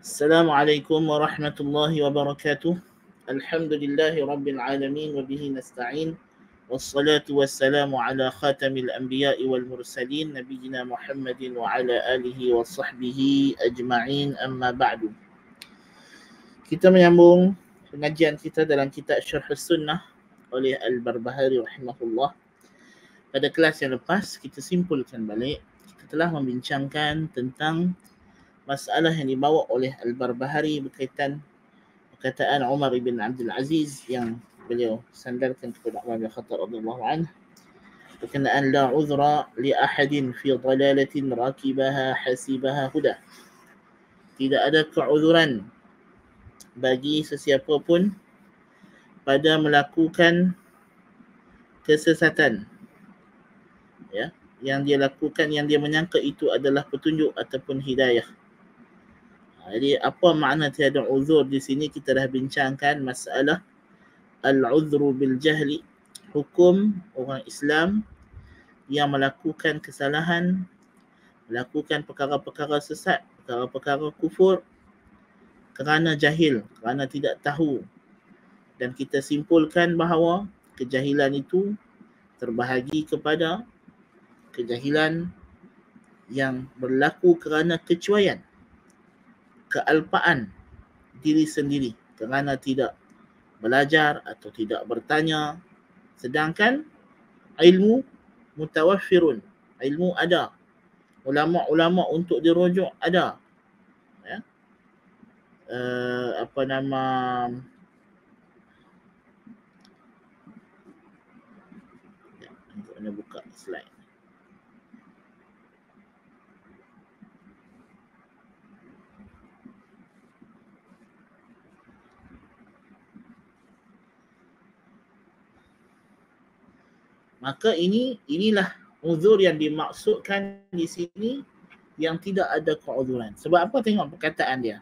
Assalamualaikum warahmatullahi wabarakatuh. Alhamdulillahi rabbil alamin wa bihi nasta'in. Wassalatu wassalamu ala khatamil anbiya'i wal mursalin nabiyyina Muhammadin wa ala alihi wa sahbihi ajma'in, amma ba'du. Kita menyambung pengajian kita dalam kitab Syarh Sunnah oleh Al-Barbahari rahimahullah. Pada kelas yang lepas kita simpulkan balik, kita telah membincangkan tentang masalah yang dibawa oleh Al-Barbahari berkaitan perkataan Umar bin Abdul Aziz yang beliau sandarkan kepada Umar bin Khattab radhiyallahu anhu berkenaan la uzra li ahadin fi dalalatin rakibaha hasibaha huda. Tidak ada keuzuran bagi sesiapa pun pada melakukan kesesatan, ya, yang dia lakukan, yang dia menyangka itu adalah petunjuk ataupun hidayah. Jadi apa makna tiada uzur di sini? Kita dah bincangkan masalah al-uzru bil jahli, hukum orang Islam yang melakukan kesalahan, melakukan perkara-perkara sesat, perkara-perkara kufur kerana jahil, kerana tidak tahu. Dan kita simpulkan bahawa kejahilan itu terbahagi kepada kejahilan yang berlaku kerana kecuaian, kealpaan diri sendiri kerana tidak belajar atau tidak bertanya, sedangkan ilmu mutawaffirun, ilmu ada, ulama-ulama untuk dirujuk ada, ya. Apa nama, nak buka slide. Maka inilah uzur yang dimaksudkan di sini, yang tidak ada keuzuran. Sebab apa? Tengok perkataan dia.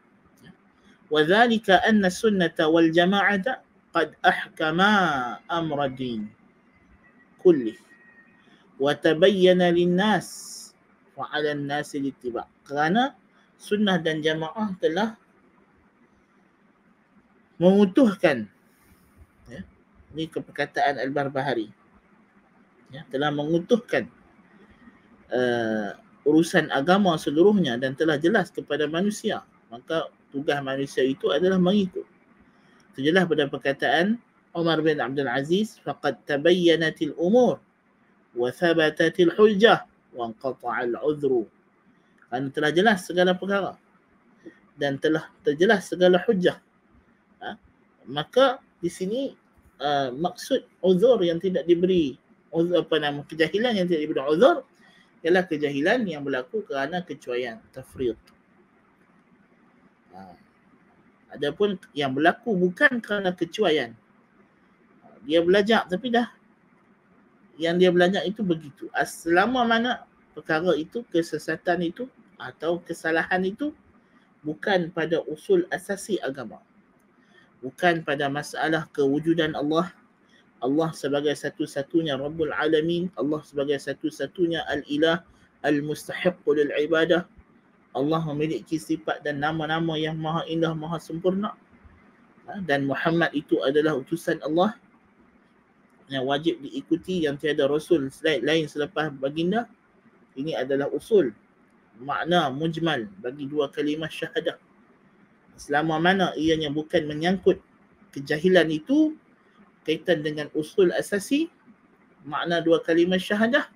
Wa dzalika anna sunnata wal jama'ata qad ahkama amra din kulli wa tabayyana lin-nas wa 'ala an-nasi littiba'. Kerana sunnah dan jamaah telah mengutuhkan, ya, ini perkataan Al-Barbahari, ya, telah mengutuhkan urusan agama seluruhnya dan telah jelas kepada manusia. Maka tugas manusia itu adalah mengikut. Itu jelas pada perkataan Umar bin Abdul Aziz, faqad tabayyanatil umur wa thabatatil hujjah wa anqata'al uzru. Kerana telah jelas segala perkara dan telah terjelas segala hujjah. Maka di sini maksud uzur yang tidak diberi uzur, kejahilan yang tidak diberi uzur ialah kejahilan yang berlaku kerana kecuaian, tafriq. Adapun yang berlaku bukan kerana kecuaian, dia belajar tapi dah yang dia belajar itu begitu. Selama mana perkara itu, kesesatan itu atau kesalahan itu bukan pada usul asasi agama, bukan pada masalah kewujudan Allah, Allah sebagai satu-satunya Rabbul Alamin, Allah sebagai satu-satunya Al-Ilah Al-Mustahiq lil ibadah, Allah memiliki sifat dan nama-nama yang maha indah, maha sempurna, dan Muhammad itu adalah utusan Allah yang wajib diikuti, yang tiada Rasul lain selepas baginda. Ini adalah usul, makna mujmal bagi dua kalimah syahadah. Selama mana ianya bukan menyangkut kejahilan itu kaitan dengan usul asasi makna dua kalimah syahadah,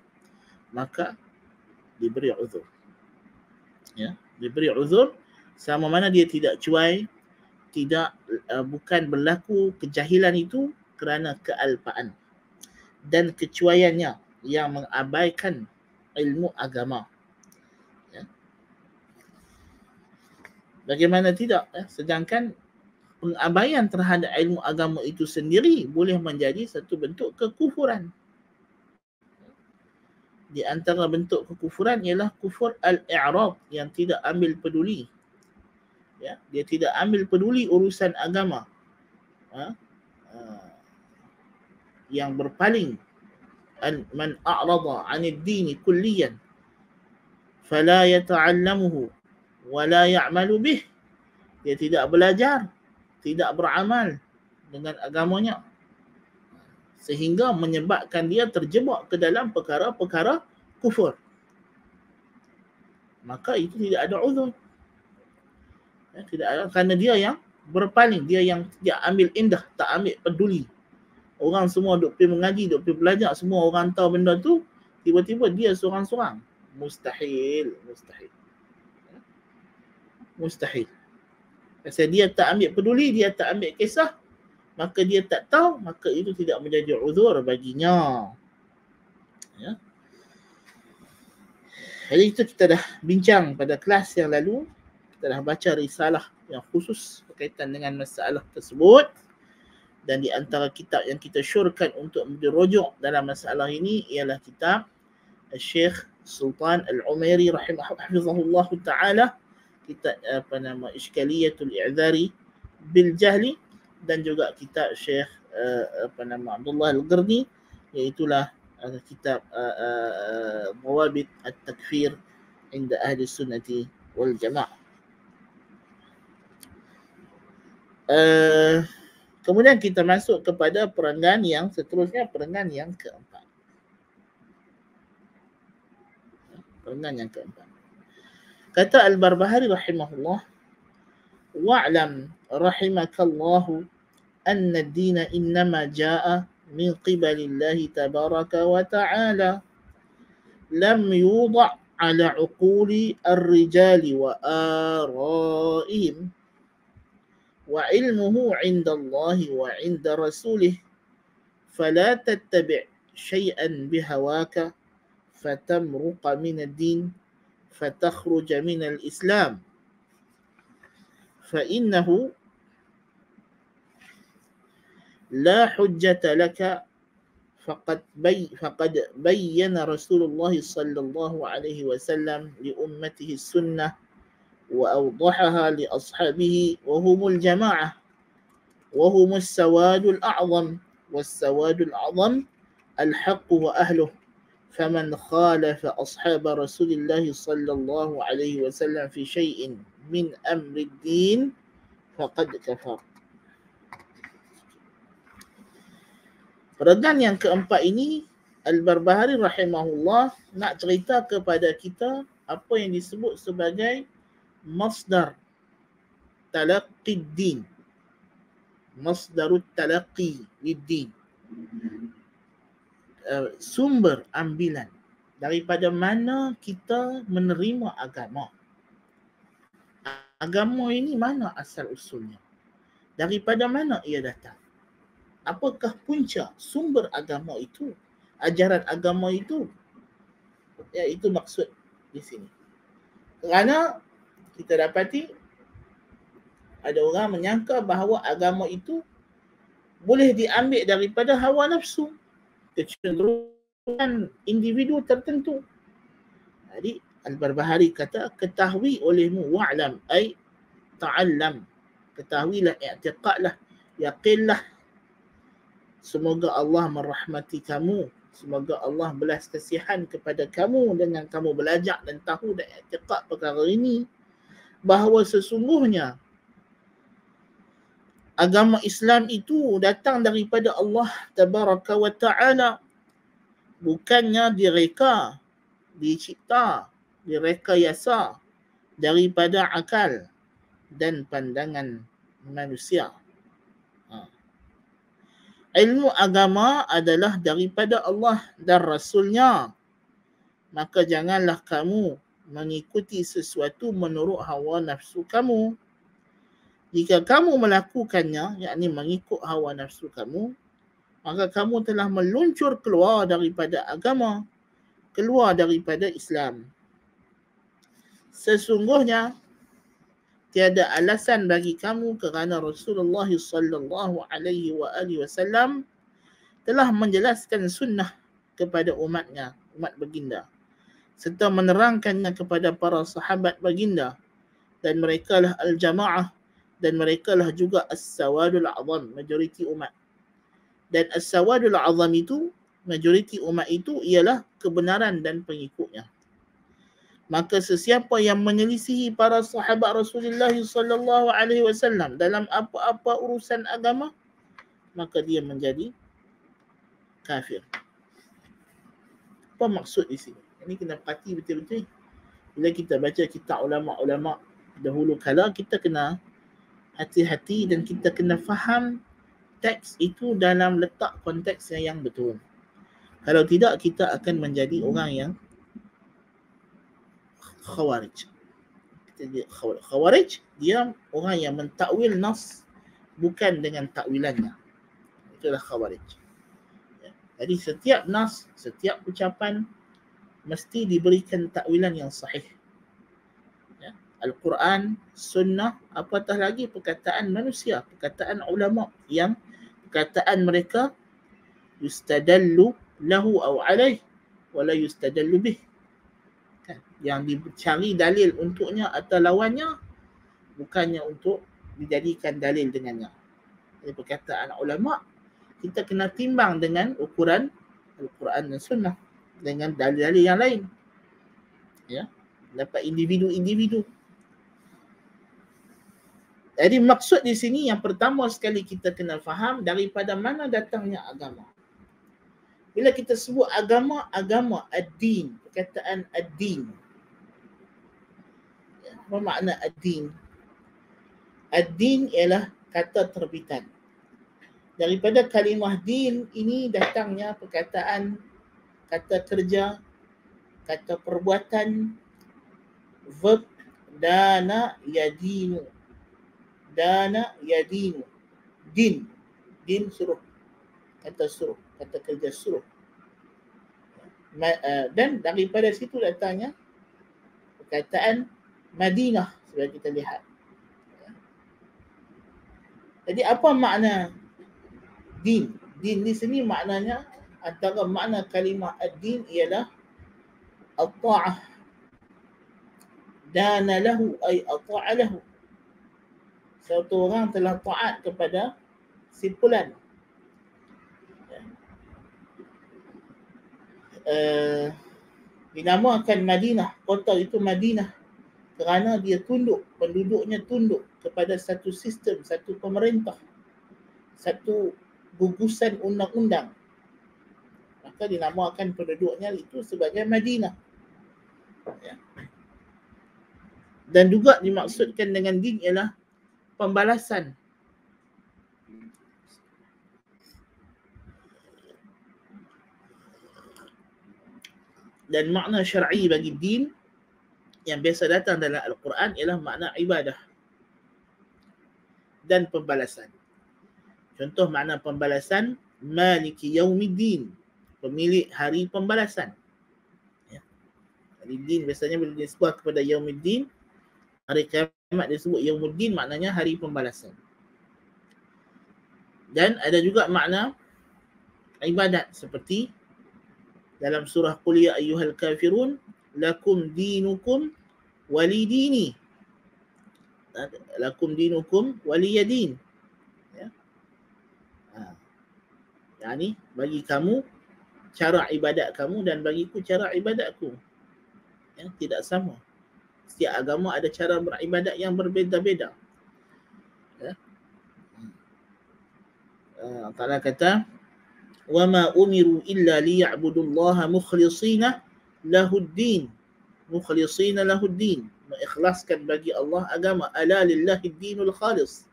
maka diberi uzur, ya, diberi uzur selama mana dia tidak cuai, tidak bukan berlaku kejahilan itu kerana kealpaan dan kecuaiannya yang mengabaikan ilmu agama, ya. Bagaimana tidak, ya? Sedangkan pengabaian terhadap ilmu agama itu sendiri boleh menjadi satu bentuk kekufuran. Di antara bentuk kekufuran ialah kufur al-i'rad, yang tidak ambil peduli, ya, dia tidak ambil peduli urusan agama, yang berpaling, man a'rada 'anid dini kulliyan fala yata'allamuhu wa la ya'malu bih Dia tidak belajar, tidak beramal dengan agamanya, sehingga menyebabkan dia terjebak ke dalam perkara-perkara kufur. Maka itu tidak ada uzur. Tidak ada, kerana dia yang berpaling, dia yang tidak ambil indah, tak ambil peduli. Orang semua duk pergi mengaji, duk pergi belajar, semua orang tahu benda tu, tiba-tiba dia seorang-seorang. Mustahil. Pasal dia tak ambil peduli, dia tak ambil kisah, maka dia tak tahu, maka itu tidak menjadi uzur baginya. Ya. Jadi itu kita dah bincang pada kelas yang lalu. Kita dah baca risalah yang khusus berkaitan dengan masalah tersebut. Dan di antara kitab yang kita syorkan untuk dirujuk dalam masalah ini ialah kitab Syekh Sultan Al-Umairi rahimahullah ta'ala, kitab Iskaliyatul I'zari bil Jahli, dan juga kitab Syekh Abdullah Al-Gharni, iaitulah kitab Dawabit At-Takfir inda Ahli Sunnati wal Jamaah. Kemudian kita masuk kepada perenggan yang seterusnya, perenggan yang keempat. Kata Al-Barbahari rahimahullah, wa'lam rahimakallahu anna ad-dina innama ja'a min qibalillahi tabaraka wa ta'ala lam yuda' ala uquli ar-rijali wa ara'ihim wa ilmuhu 'inda Allah wa 'inda rasulih fala tattabi' shay'an bihawaka fatamruqa min ad-din fatakhruja min al-islam fa innahu la hujjata laka faqad bayyana Rasulullah sallallahu alaihi wasallam li ummatihi sunnah وأوضحها لأصحابه وهم الجماعة وهم السواد الأعظم والسواد الأعظم الحق وأهله فمن خالف أصحاب رسول الله صلى الله عليه وسلم في شيء من أمر الدين فقد كفر. Perenggan yang keempat ini, Al-Barbahari rahimahullah nak cerita kepada kita apa yang disebut sebagai masdar talaqqi din, masdarut talaqqi lid-din, sumber ambilan daripada mana kita menerima agama. Agama ini mana asal usulnya, daripada mana ia datang, apakah punca sumber agama itu, ajaran agama itu. Ya, itu maksud di sini. Kerana kita dapati ada orang menyangka bahawa agama itu boleh diambil daripada hawa nafsu, kecenderungan individu tertentu. Jadi Al-Barbahari kata, ketahui olehmu, wa'lam ay ta'allam, ketahuilah, i'tiqadlah, yaqinlah, semoga Allah merahmati kamu, semoga Allah belas kasihan kepada kamu dengan kamu belajar dan tahu dan i'tiqad perkara ini, bahawa sesungguhnya agama Islam itu datang daripada Allah Tabaraka wa Ta'ala, bukannya direka, dicipta, direkayasa daripada akal dan pandangan manusia. Ilmu agama adalah daripada Allah dan Rasulnya, maka janganlah kamu mengikuti sesuatu menurut hawa nafsu kamu. Jika kamu melakukannya, yakni mengikut hawa nafsu kamu, maka kamu telah meluncur keluar daripada agama, keluar daripada Islam. Sesungguhnya tiada alasan bagi kamu kerana Rasulullah sallallahu alaihi wasallam telah menjelaskan sunnah kepada umatnya, umat baginda, serta menerangkannya kepada para sahabat baginda, dan merekalah al-jamaah, dan merekalah juga as-sawadul azam, majoriti umat. Dan as-sawadul azam itu, majoriti umat itu ialah kebenaran dan pengikutnya. Maka sesiapa yang menyelisihi para sahabat Rasulullah sallallahu alaihi wasallam dalam apa-apa urusan agama, maka dia menjadi kafir. Apa maksud di sini? Ini kena perhati betul-betul. Bila kita baca kitab ulama-ulama dahulu kala, kita kena hati-hati dan kita kena faham teks itu dalam letak konteksnya yang betul. Kalau tidak, kita akan menjadi orang yang khawarij. Khawarij, dia orang yang mentakwil nas bukan dengan takwilannya. Itulah khawarij. Jadi setiap nas, setiap ucapan mesti diberikan takwilan yang sahih. Al-Quran, sunnah, apatah lagi perkataan manusia, perkataan ulama yang perkataan mereka yustadallu lahu aw alaih wala yustadallu bih. Yang dicari dalil untuknya atau lawannya, bukannya untuk dijadikan dalil dengannya. Jadi perkataan ulama kita kena timbang dengan ukuran Al-Quran dan Sunnah dengan dalil-dalil yang lain. Ya, dapat individu-individu. Jadi maksud di sini yang pertama sekali kita kena faham daripada mana datangnya agama. Bila kita sebut agama, agama ad-din, perkataan ad-din. Apa makna ad-din? Ad-din ialah kata terbitan. Daripada kalimah din ini datangnya perkataan kata kerja, kata perbuatan, verb dana yadinu. Dana yadinu. Din. Din suruh. Kata suruh. Kata kerja suruh. Dan daripada situ datangnya perkataan Madinah sudah kita lihat. Jadi apa makna din? Din di sini maknanya, antara makna kalimah ad-din ialah at-ta'ah. Dana lahu ay ata'a lahu. Suatu orang telah taat kepada si fulan. Dinamakan Madinah, kota itu Madinah kerana dia tunduk, penduduknya tunduk kepada satu sistem, satu pemerintah, satu gugusan undang-undang. Maka dinamakan penduduknya itu sebagai Madinah. Ya. Dan juga dimaksudkan dengan din ialah pembalasan. Dan makna syar'i bagi din yang biasa datang dalam Al-Quran ialah makna ibadah dan pembalasan. Contoh makna pembalasan, Maliki Yaumiddin, pemilik hari pembalasan. Ya. Jadi din biasanya bila disebut kepada Yaumiddin, hari kiamat disebut Yaumuddin, maknanya hari pembalasan. Dan ada juga makna ibadat seperti dalam surah Qul ya ayyuhal kafirun lakum dinukum walidini. Lakum dinukum waliyadin. Ya. Yani bagi kamu cara ibadat kamu dan bagiku cara ibadatku. Ya, tidak sama. Setiap agama ada cara beribadat yang berbeza-beza. Ya. Allah Ta'ala kata, وَمَا أُمِرُوا إِلَّا لِيَعْبُدُوا اللَّهَ مُخْلِصِينَ لَهُ الدِّينَ. مُخْلِصِينَ لَهُ الدِّينَ. Mengikhlaskan bagi Allah agama. أَلَا لِلَّهِ الدِّينُ الْخَالِصِ.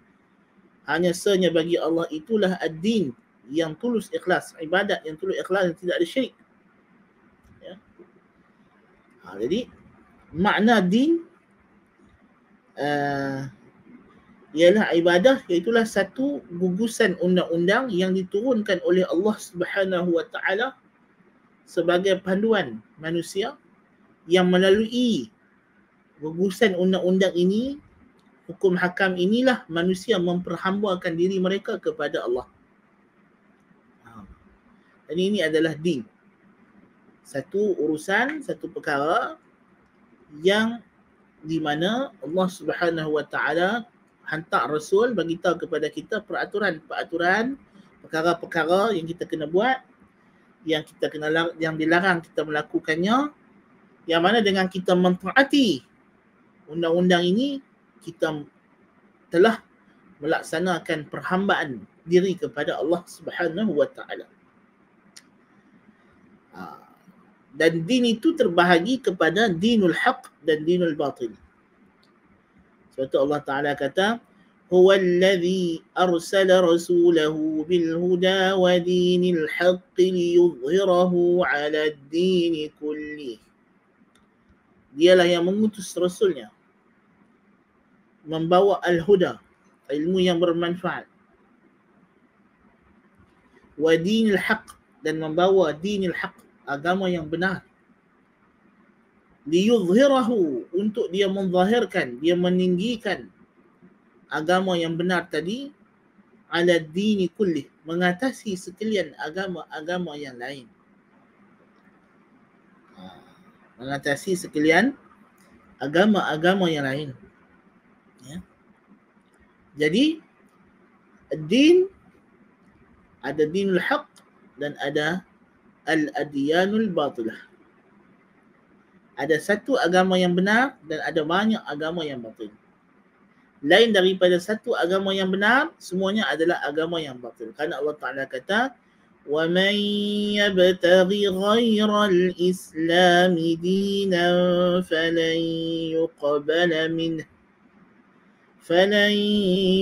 Hanya senya bagi Allah itulah ad-din, yang tulus ikhlas. Ibadat yang tulus ikhlas, yang tidak ada syirik. Ya. Jadi, makna din ialah ibadah, iaitulah satu gugusan undang-undang yang diturunkan oleh Allah Subhanahu wa Ta'ala sebagai panduan manusia, yang melalui gugusan undang-undang ini, hukum hakam inilah manusia memperhambakan diri mereka kepada Allah. Dan ini adalah din. Satu urusan, satu perkara yang di mana Allah Subhanahu wa Ta'ala hantar Rasul bagi tahu kepada kita peraturan-peraturan, perkara-perkara yang kita kena buat, yang kita kena, yang dilarang kita melakukannya, Yang mana dengan kita mentaati undang-undang ini, kita telah melaksanakan perhambaan diri kepada Allah Subhanahu wa taala. Dan din itu terbahagi kepada dinul haq dan dinul batil. Sebab itu Allah Ta'ala kata, huwa alladhi arsala rasulahu bil huda wa dinil haqqi liyudhhirahu ala ad-din kullih. Dialah yang mengutus rasulnya membawa al-huda, ilmu yang bermanfaat, wa dinil haqq, dan membawa dinil haqq, agama yang benar, liyudhhirahu, untuk dia menzahirkan, dia meninggikan agama yang benar tadi, ala dini kullih, mengatasi sekalian agama-agama yang lain. Mengatasi sekalian agama-agama yang lain. Ya. Jadi din, ada dinul haq dan ada al-adyanul batilah. Ada satu agama yang benar dan ada banyak agama yang batil. Lain daripada satu agama yang benar, semuanya adalah agama yang batil. Kerana Allah Ta'ala kata, وَمَنْ يَبْتَغِ غَيْرَ الْإِسْلَامِ دِينًا فَلَنْ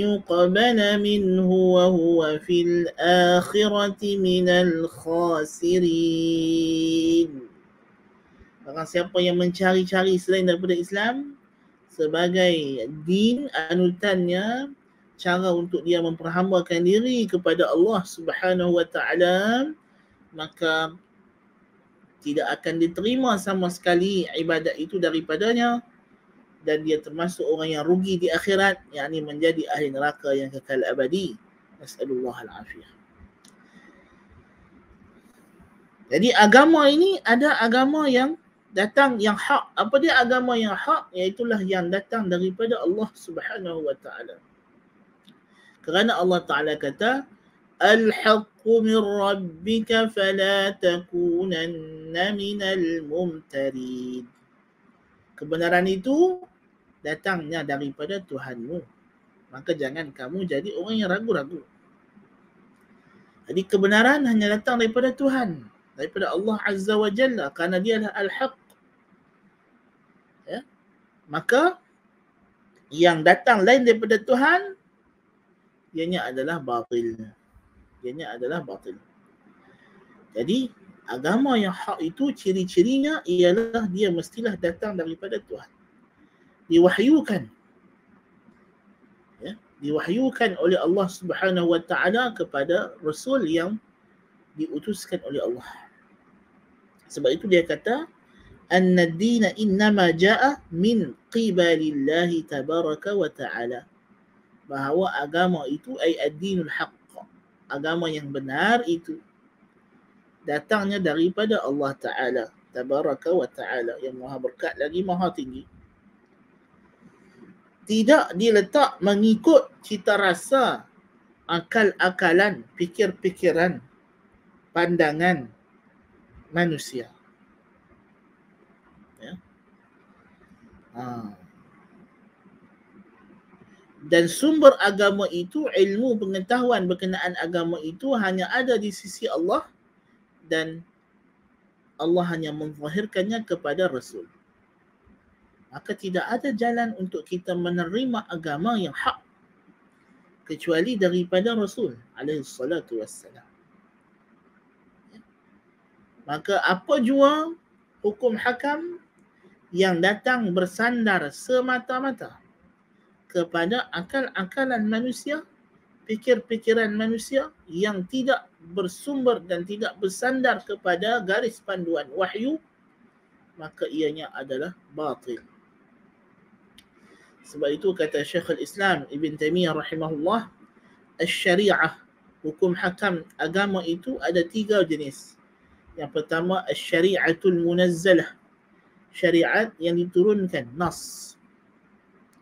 يُقْبَلَ مِنْهُ وَهُوَ فِي الْآخِرَةِ مِنَ الْخَاسِرِينَ. Barang siapa yang mencari-cari selain daripada Islam sebagai din anutannya, cara untuk dia memperhambakan diri kepada Allah Subhanahu wa taala, maka tidak akan diterima sama sekali ibadat itu daripadanya, dan dia termasuk orang yang rugi di akhirat, yakni menjadi ahli neraka yang kekal abadi. Nas'alullah al-afiyah. Jadi agama ini ada agama yang datang yang hak. Apa dia agama yang hak? Iaitulah yang datang daripada Allah Subhanahu wa taala. Kerana Allah Ta'ala kata, Al-haqqu min rabbika fala takunanna minal mumtarin. Kebenaran itu datangnya daripada Tuhanmu, maka jangan kamu jadi orang yang ragu-ragu. Jadi kebenaran hanya datang daripada Tuhan, daripada Allah Azza wa Jalla, kerana dia adalah Al-haq. Ya? Maka yang datang lain daripada Tuhan, ianya adalah batil. Ianya adalah batil. Jadi agama yang hak itu ciri-cirinya ialah dia mestilah datang daripada Tuhan. Diwahyukan. Ya, diwahyukan oleh Allah Subhanahu wa taala kepada rasul yang diutuskan oleh Allah. Sebab itu dia kata, anna ad-dina innama jaa min qibalillahi tabaraka wa taala. Bahawa agama itu ay ad-dinul haqq, agama yang benar itu datangnya daripada Allah Ta'ala, tabaraka wa ta'ala, yang maha berkat lagi maha tinggi. Tidak diletak mengikut cita rasa, akal-akalan, fikir-fikiran, pandangan manusia. Ya. Dan sumber agama itu, ilmu pengetahuan berkenaan agama itu hanya ada di sisi Allah, dan Allah hanya menzahirkannya kepada Rasul. Maka tidak ada jalan untuk kita menerima agama yang hak kecuali daripada Rasul alaihi salatu wassalam. Maka apa jua hukum hakam yang datang bersandar semata-mata kepada akal-akalan manusia, fikir-fikiran manusia yang tidak bersumber dan tidak bersandar kepada garis panduan wahyu, maka ianya adalah batil. Sebab itu kata Syekhul Islam Ibn Taimiyah rahimahullah, asy-syariah, hukum hakam agama itu ada 3 jenis. Yang pertama, asy-syari'atul munazzalah, syariat yang diturunkan, nas.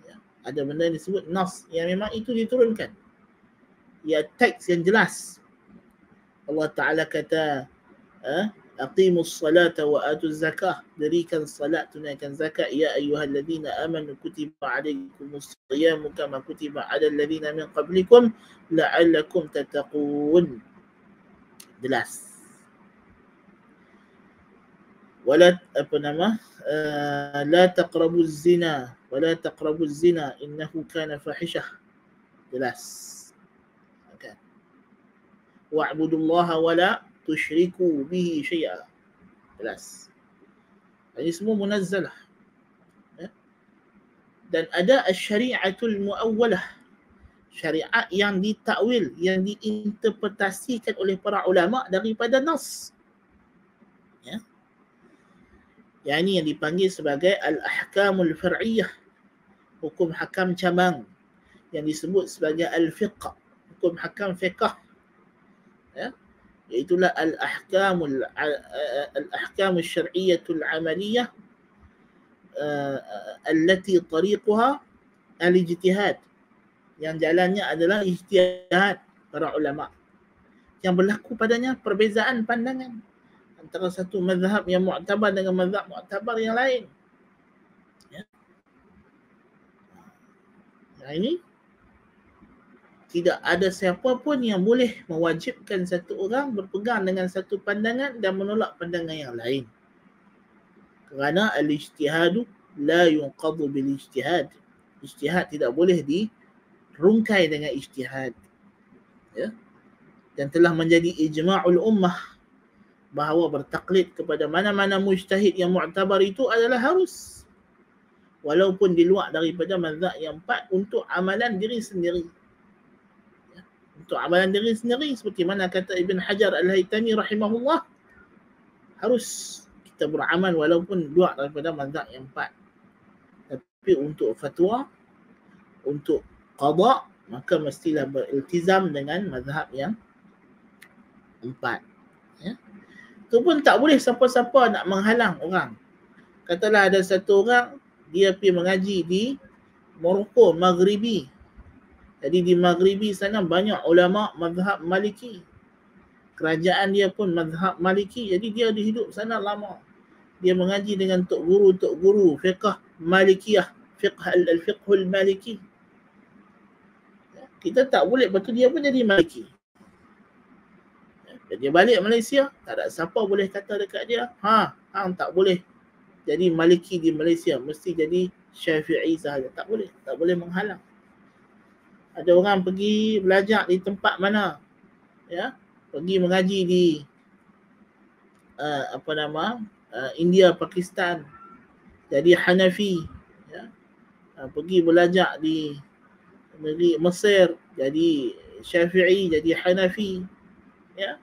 Ya, ada benda yang disebut nas, yang memang itu diturunkan. Ya, teks yang jelas. Allah Ta'ala kata, Aqimus salata wa atuz zakah. Dirikan salat, tunaikan zakat. Ya ayyuhalladzina amanu kutiba alaikumus siyamu kama kutiba alal ladzina min qablikum la'allakum tattaqun. Jelas. Wala la taqrabuz zina wala taqrabuz zina innahu kana fahishah. Jelas. Okay. Wa'budullaha wala tusyriku bihi syai'a. Jelas. Ini semua munazzalah. Dan ada syariatul muawwalah, syariat yang ditakwil, yang diinterpretasikan oleh para ulama daripada nas. Ya. Yang ini yang dipanggil sebagai al-ahkamul far'iyah, hukum hakam cabang, yang disebut sebagai al-fiqh, hukum hakam fiqh. Ya. Iaitulah al-ahkamul syar'iyyatul amaliyah allati tariquha al-ijtihad, yang jalannya adalah ijtihad para ulama, yang berlaku padanya perbezaan pandangan antara satu mazhab yang mu'tabar dengan mazhab mu'tabar yang lain. Ya. Nah, ini tidak ada siapa pun yang boleh mewajibkan satu orang berpegang dengan satu pandangan dan menolak pandangan yang lain. Kerana al-ijtihadu la yunqadhu bil ijtihad. Ijtihad tidak boleh dirungkai dengan ijtihad. Ya. Dan telah menjadi ijma'ul ummah bahawa bertaklid kepada mana-mana mujtahid yang mu'tabar itu adalah harus, walaupun di luar daripada mazhab yang empat, untuk amalan diri sendiri. Ya. Untuk amalan diri sendiri, seperti mana kata Ibn Hajar Al-Haytami rahimahullah, harus kita beramal walaupun luar daripada mazhab yang empat. Tapi untuk fatwa, untuk qada, maka mestilah beriltizam dengan mazhab yang empat. Ya. Itu pun tak boleh siapa-siapa nak menghalang orang. Katalah ada satu orang, dia pergi mengaji di Morocco, Maghribi. Jadi di Maghribi sana banyak ulama mazhab Maliki. Kerajaan dia pun mazhab Maliki. Jadi dia hidup sana lama. Dia mengaji dengan tok guru fiqh Malikiyah, al-fiqhul Maliki. Kita tak boleh, betul dia pun jadi Maliki. Dia balik Malaysia, tak ada siapa boleh kata dekat dia, hang tak boleh jadi Maliki di Malaysia, mesti jadi Syafi'i sahaja. Tak boleh menghalang. Ada orang pergi belajar di tempat mana, ya, pergi mengaji di India, Pakistan, jadi Hanafi, ya. Pergi belajar di negeri Mesir, jadi Syafi'i, jadi Hanafi, ya.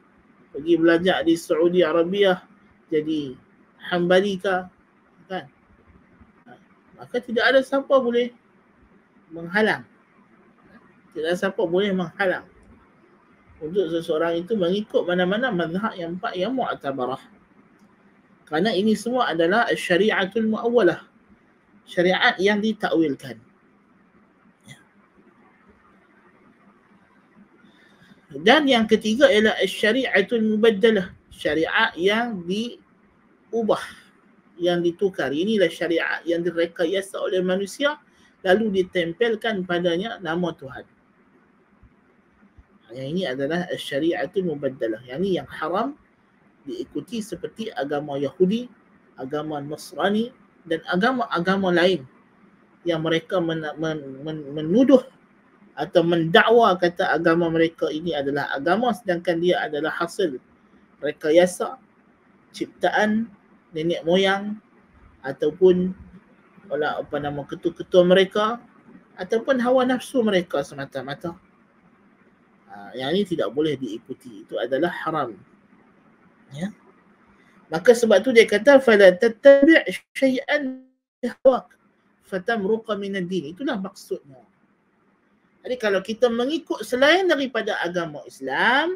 Pergi belajar di Saudi Arabia, jadi Hanbalika, kan? Maka tidak ada siapa boleh menghalang. Tidak ada siapa boleh menghalang untuk seseorang itu mengikut mana-mana mazhab yang empat yang mu'tabarah. Kerana ini semua adalah syariatul muawwalah, syariat yang ditakwilkan. Dan yang ketiga ialah syariatul mubaddalah, syariat yang diubah, yang ditukar. Inilah syariat yang direkayasa oleh manusia lalu ditempelkan padanya nama Tuhan. Yang ini adalah syariatul mubaddalah. Yang ini yang haram diikuti, seperti agama Yahudi, agama Nasrani dan agama-agama lain yang mereka menuduh atau mendakwa kata agama mereka ini adalah agama, sedangkan dia adalah hasil rekayasa ciptaan nenek moyang ataupun ketua-ketua mereka ataupun hawa nafsu mereka semata-mata. Yang ini tidak boleh diikuti, itu adalah haram. Ya. Maka sebab tu dia kata fala tattabi' syai'an bihawak fatamruqa min ad-din. Itulah maksudnya. Jadi kalau kita mengikut selain daripada agama Islam,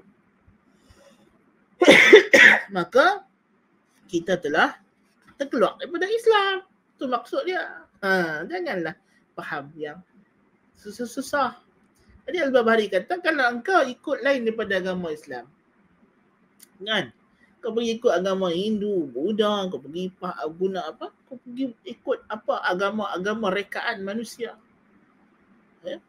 maka kita telah terkeluar daripada Islam. Itu maksud dia. Janganlah faham yang susah-susah. Jadi Al-Barbahari kata, kalau engkau ikut lain daripada agama Islam, kan, Kau pergi ikut agama Hindu, Buddha, kau pergi guna apa? Kau pergi ikut apa agama-agama rekaan manusia. Ya?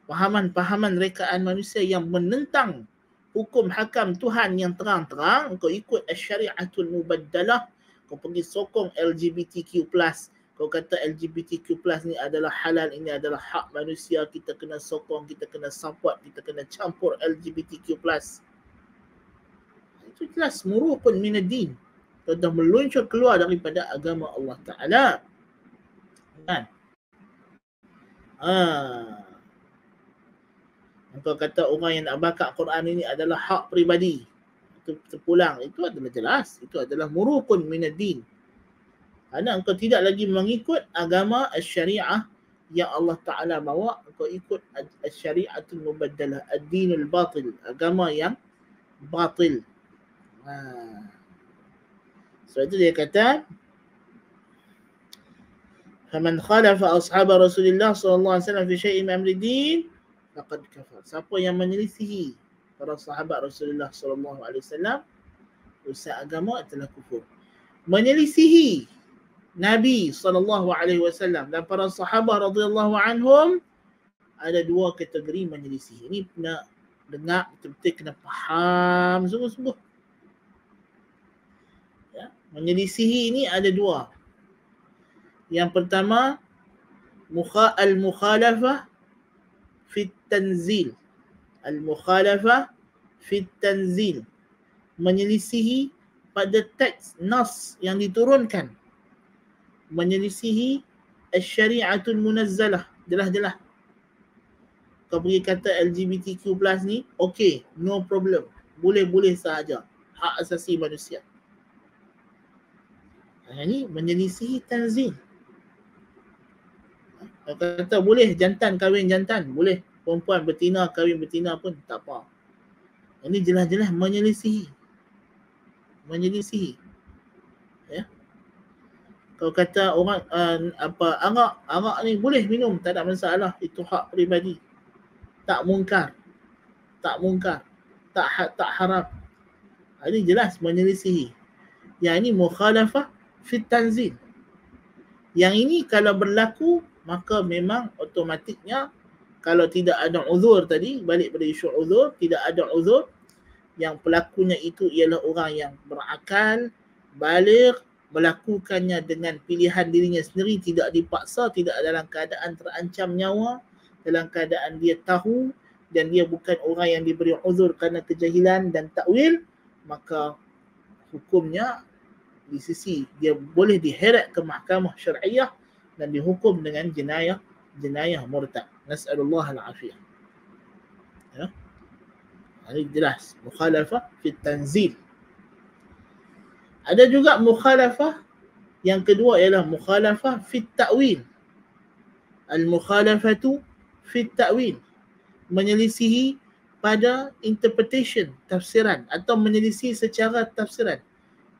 Pahaman-pahaman rekaan manusia yang menentang hukum hakam Tuhan yang terang-terang, kau ikut syariatul mubaddalah, kau pergi sokong LGBTQ+. Kau kata LGBTQ+ ni adalah halal, ini adalah hak manusia, kita kena sokong, kita kena support, kita kena campur LGBTQ+. Itu jelas murukun minaddin. Kau dah meluncur keluar daripada agama Allah Ta'ala. Kan? Kau kata orang yang nak baca Quran ini adalah hak peribadi, itu terpulang, itu adalah jelas, itu adalah murukun minaddin. Kerana engkau tidak lagi mengikut agama syariah yang Allah Ta'ala bawa, engkau ikut syariatul mubaddalah, ad-dinul batil, agama yang batil. Sebab itu dia kata, faman khalafa ashab Rasulullah sallallahu alaihi wasallam fi syai'in min amri din faqad kafar. Siapa yang menyelisihi para sahabat Rasulullah sallallahu alaihi wasallam urusan agama telah kufur. Menyelisihi Nabi sallallahu alaihi wasallam dan para sahabat radhiyallahu anhum ada dua kategori menyelisih. Ini kena dengar betul-betul, kena faham sungguh-sungguh. Ya, menyelisihi ini ada dua. Yang pertama, al-mukhalafah fi tanzil. Al-mukhalafah fi tanzil. Menyelisihi pada teks nas yang diturunkan. Menyelisihi syariatul munazzalah, jelas-jelas. Kau pergi kata LGBTQ+ ni, okey, no problem. Boleh-boleh sahaja. Hak asasi manusia. Ini menyelisihi tanzil. Kau kata boleh jantan kahwin jantan, boleh. Perempuan betina kahwin betina pun tak apa. Ini jelas-jelas menyelisihi. Menyelisihi. Ya. Kau kata orang arak ni boleh minum, tak ada masalah, itu hak peribadi. Tak mungkar. Tak haram. Ini jelas menyelisihi. Yang ini mukhalafah fit tanzil. Yang ini kalau berlaku, maka memang otomatiknya kalau tidak ada uzur tadi, balik pada isu uzur, tidak ada uzur, yang pelakunya itu ialah orang yang berakal, baligh, melakukannya dengan pilihan dirinya sendiri, tidak dipaksa, tidak dalam keadaan terancam nyawa, dalam keadaan dia tahu dan dia bukan orang yang diberi uzur kerana kejahilan dan takwil, maka hukumnya di sisi dia boleh diheret ke mahkamah syar'iyah dan dihukum dengan jenayah murtad. Nas'alullah al-afiyah. Ya. Ini jelas mukhalafah fi tanzil. Ada juga mukhalafah yang kedua ialah mukhalafah fi ta'wil. Al-mukhalafatu fi ta'wil. Menyelisihi pada interpretation, tafsiran, atau menyelisihi secara tafsiran.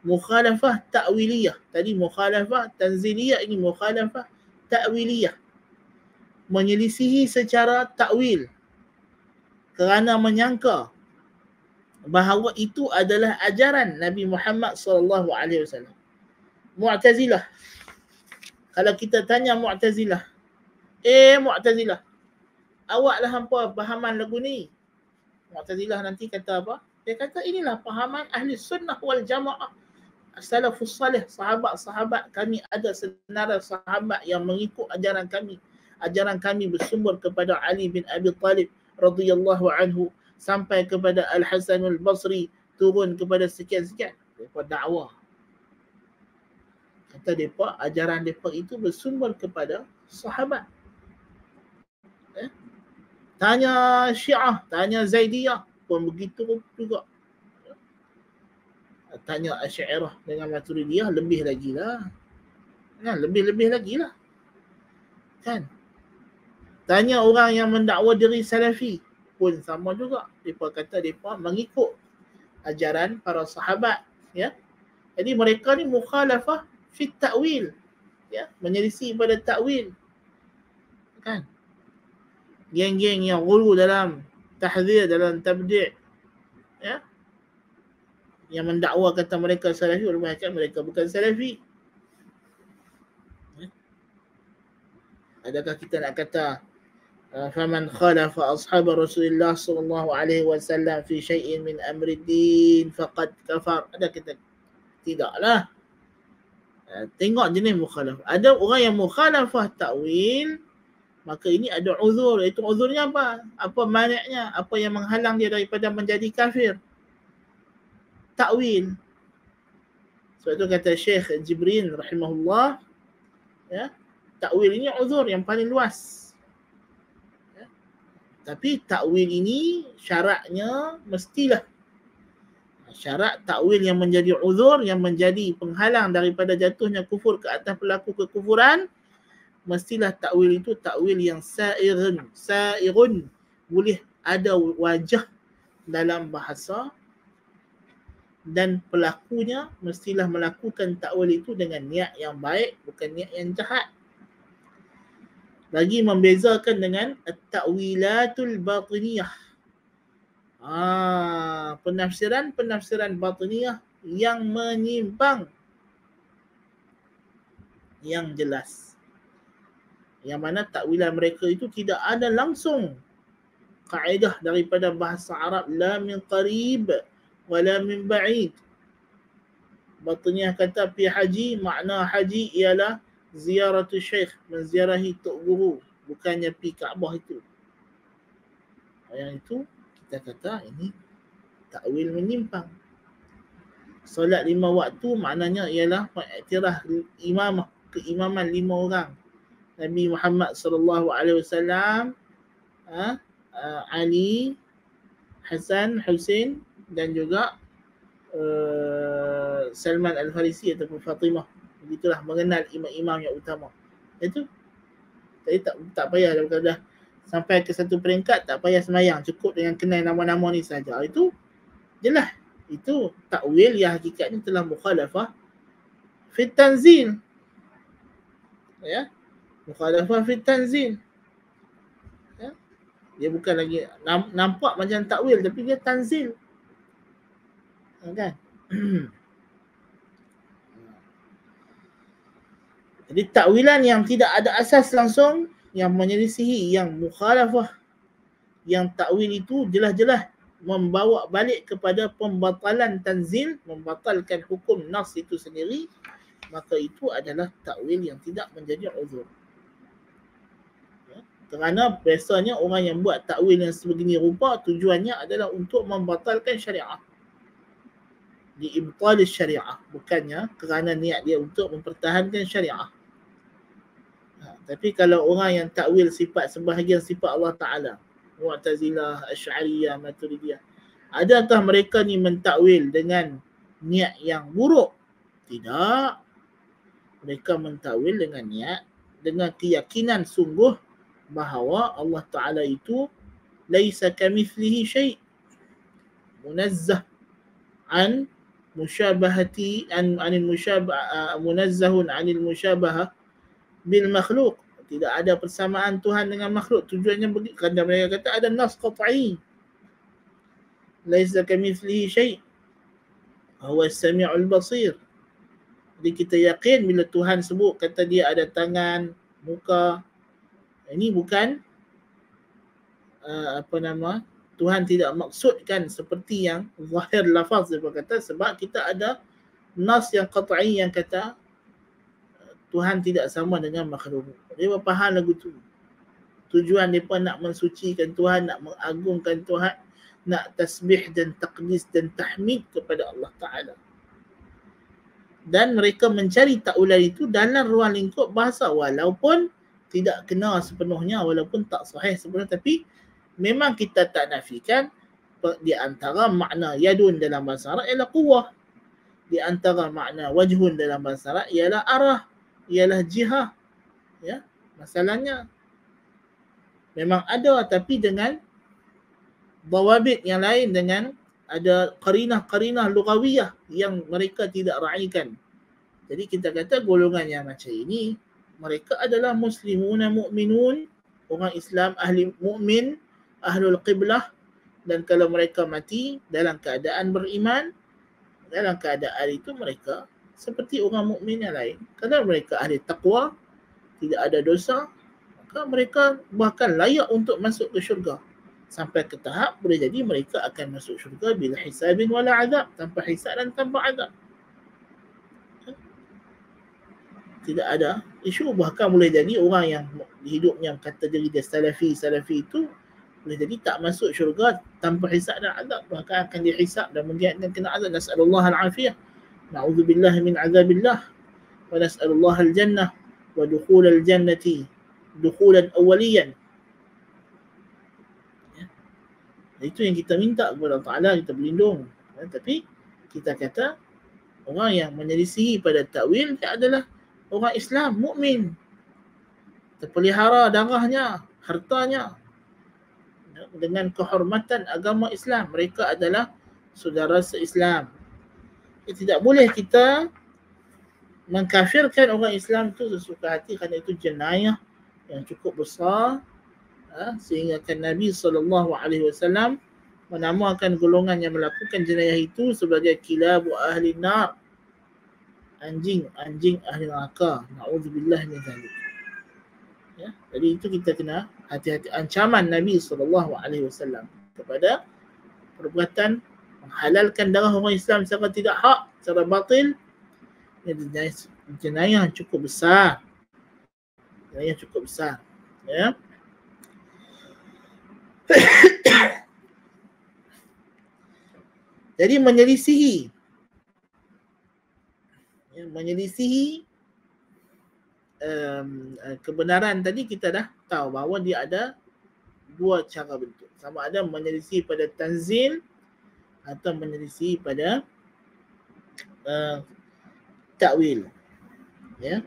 Mukhalafah ta'wiliyah. Tadi mukhalafah tanziliyah, ini mukhalafah ta'wiliyah. Menyelisihi secara ta'wil kerana menyangka bahawa itu adalah ajaran Nabi Muhammad sallallahu alaihi wasallam. Mu'tazilah. Kalau kita tanya Mu'tazilah, Mu'tazilah, awaklah hampa pahaman lagu ni. Mu'tazilah nanti kata apa? Dia kata inilah pahaman ahli sunnah wal jamaah. Salafus salih, sahabat-sahabat kami, ada senarai sahabat yang mengikut ajaran kami. Ajaran kami bersumber kepada Ali bin Abi Talib radhiyallahu anhu sampai kepada Al-Hasan Al-Basri, turun kepada sekian-sekian. Mereka dakwah. Kata mereka, ajaran mereka itu bersumber kepada sahabat. Tanya Syiah, tanya Zaidiyah pun begitu juga. Tanya Asy'ariyah dengan Maturidiyah lebih lagi lah. Lebih-lebih lagi lah. Kan? Tanya orang yang mendakwa diri Salafi pun sama juga. Mereka kata mereka mengikut ajaran para sahabat. Ya? Jadi mereka ni mukhalafah fit ta'wil. Ya? Menyelisih pada ta'wil. Kan? Geng-geng yang ghulu dalam tahzir, dalam tabdi'. Ya? yang mendakwa kata mereka salafi, ulama kata mereka bukan salafi. Adakah kita nak kata faman khalafa ashab Rasulullah sallallahu alaihi wasallam fi syai'in min amri din faqad kafar? Ada kita tidaklah. Tengok jenis mukhalafah. Ada orang yang mukhalafah takwil, maka ini ada uzur. Itu uzurnya apa? Apa mani'nya? Apa yang menghalang dia daripada menjadi kafir? Takwil. Sebab itu kata Syekh Jibrin rahimahullah, ya, takwil ini uzur yang paling luas. Ya. Tapi takwil ini syaratnya mestilah. Syarat takwil yang menjadi uzur, yang menjadi penghalang daripada jatuhnya kufur ke atas pelaku kekufuran, mestilah takwil itu takwil yang sairun, boleh ada wajah dalam bahasa, dan pelakunya mestilah melakukan takwil itu dengan niat yang baik, bukan niat yang jahat. Lagi membezakan dengan at-ta'wilatul batiniyah. Penafsiran batiniyah yang menyimpang, yang jelas. Yang mana takwilan mereka itu tidak ada langsung kaedah daripada bahasa Arab, la min qarib wala min ba'id. Batiniyah kata pi haji, makna haji ialah ziaratul syekh, menziarahi tok guru, bukannya pi Kaabah itu. Yang itu kita kata ini takwil menyimpang. Solat 5 waktu maknanya ialah mengiktiraf imamah, keimaman 5 orang. Nabi Muhammad sallallahu alaihi wasallam, Ali, Hasan, Husain, dan juga Salman Al-Farisi ataupun Fatimah. Begitulah mengenal imam-imam yang utama. Itu jadi tak payah dah sampai ke satu peringkat, tak payah semayang, cukup dengan kenal nama-nama ni saja. Itu jelas. Itu takwil yang hakikatnya telah mukhalafah fit tanzil. Ya. Mukhalafah fit tanzil. Ya. Dia bukan lagi nampak macam takwil, tapi dia tanzil. Kan? Jadi takwilan yang tidak ada asas langsung, yang menyelisihi, yang mukhalafah, yang takwil itu jelas-jelas membawa balik kepada pembatalan tanzil, membatalkan hukum nas itu sendiri, maka itu adalah takwil yang tidak menjadi uzur. Ya, kerana biasanya orang yang buat takwil yang sebegini rupa tujuannya adalah untuk membatalkan syariat, diibtal syariah, bukannya kerana niat dia untuk mempertahankan syariah. Tapi kalau orang yang takwil sifat sebahagian sifat Allah Ta'ala, Mu'tazilah, Asy'ariyah, Maturidiyah, adakah mereka ni mentakwil dengan niat yang buruk? Tidak. Mereka mentakwil dengan niat, dengan keyakinan sungguh bahawa Allah Ta'ala itu laisa kamithlihi syai', munazzah an musyabahati anil musyabah, munazzahun anil musyabahah bil makhluk. Tidak ada persamaan Tuhan dengan makhluk. Tujuannya begitu. Kerana mereka kata ada nas qat'i. Laisa kamithlihi syai'. Huwa as-sami'ul basir. Jadi kita yakin bila Tuhan sebut kata dia ada tangan, muka, ini bukan Tuhan tidak maksudkan seperti yang zahir lafaz dia berkata, sebab kita ada nas yang qat'i yang kata Tuhan tidak sama dengan makhluk. Dia faham lagu tu. Tujuan mereka nak mensucikan Tuhan, nak mengagungkan Tuhan, nak tasbih dan taqdis dan tahmid kepada Allah Ta'ala. Dan mereka mencari takwilan itu dalam ruang lingkup bahasa, walaupun tidak kena sepenuhnya, walaupun tak sahih sepenuhnya, tapi memang kita tak nafikan di antara makna yadun dalam bahasa Arab ialah quwwah. Di antara makna wajhun dalam bahasa Arab ialah arah, ialah jihah. Ya, masalahnya memang ada, tapi dengan dawabit yang lain, dengan ada qarinah lughawiyah yang mereka tidak raikan. Jadi kita kata golongan yang macam ini, mereka adalah muslimuna mu'minun, orang Islam ahli mu'min, ahlul qiblah, dan kalau mereka mati dalam keadaan beriman, dalam keadaan itu mereka seperti orang mukmin yang lain. Kalau mereka ahli taqwa, tidak ada dosa, maka mereka bahkan layak untuk masuk ke syurga. Sampai ke tahap boleh jadi mereka akan masuk syurga bila hisabin wala azab, tanpa hisab dan tanpa azab. Tidak ada isu. Bahkan boleh jadi orang yang hidupnya kata diri dia salafi itu boleh jadi tak masuk syurga tanpa hisab dan azab, bahkan akan dihisab dan mungkin akan kena azab. Nas'alullah al-afiyah, na'udzubillah min azabillah, wa nas'alullah al-jannah wa dukhul al-jannati dukhulan awwaliyan. Itu yang kita minta kepada Allah Ta'ala, kita berlindung. Tapi kita kata orang yang menyelisihi pada takwil dia adalah orang Islam, mukmin, terpelihara darahnya, hartanya dengan kehormatan agama Islam. Mereka adalah saudara se-Islam. Tidak boleh kita mengkafirkan orang Islam itu sesuka hati, kerana itu jenayah yang cukup besar, sehingga kan Nabi SAW menamakan golongan yang melakukan jenayah itu sebagai kilabu ahli nar, anjing ahli neraka. Na'udzubillah min zalik. Ya, jadi itu kita kena hati-hati. Ancaman Nabi SAW kepada perbuatan menghalalkan darah orang Islam secara tidak hak, secara batil, jenayah yang cukup besar. Jenayah cukup besar. Ya. Jadi menyelisihi kebenaran tadi kita dah tahu bahawa dia ada dua cara bentuk. Sama ada menyelisihi pada tanzil atau menyelisihi pada takwil. Ya.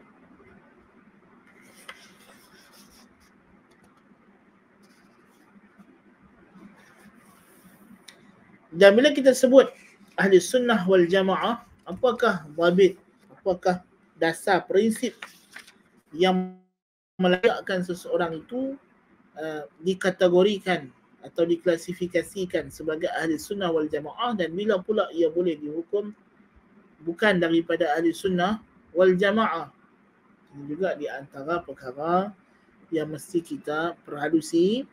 Dan bila kita sebut ahli sunnah wal jamaah, apakah dhabit, apakah dasar prinsip yang melayakkan seseorang itu dikategorikan atau diklasifikasikan sebagai ahli sunnah wal jamaah, dan bila pula ia boleh dihukum bukan daripada ahli sunnah wal jamaah. Ini juga di antara perkara yang mesti kita perhalusi,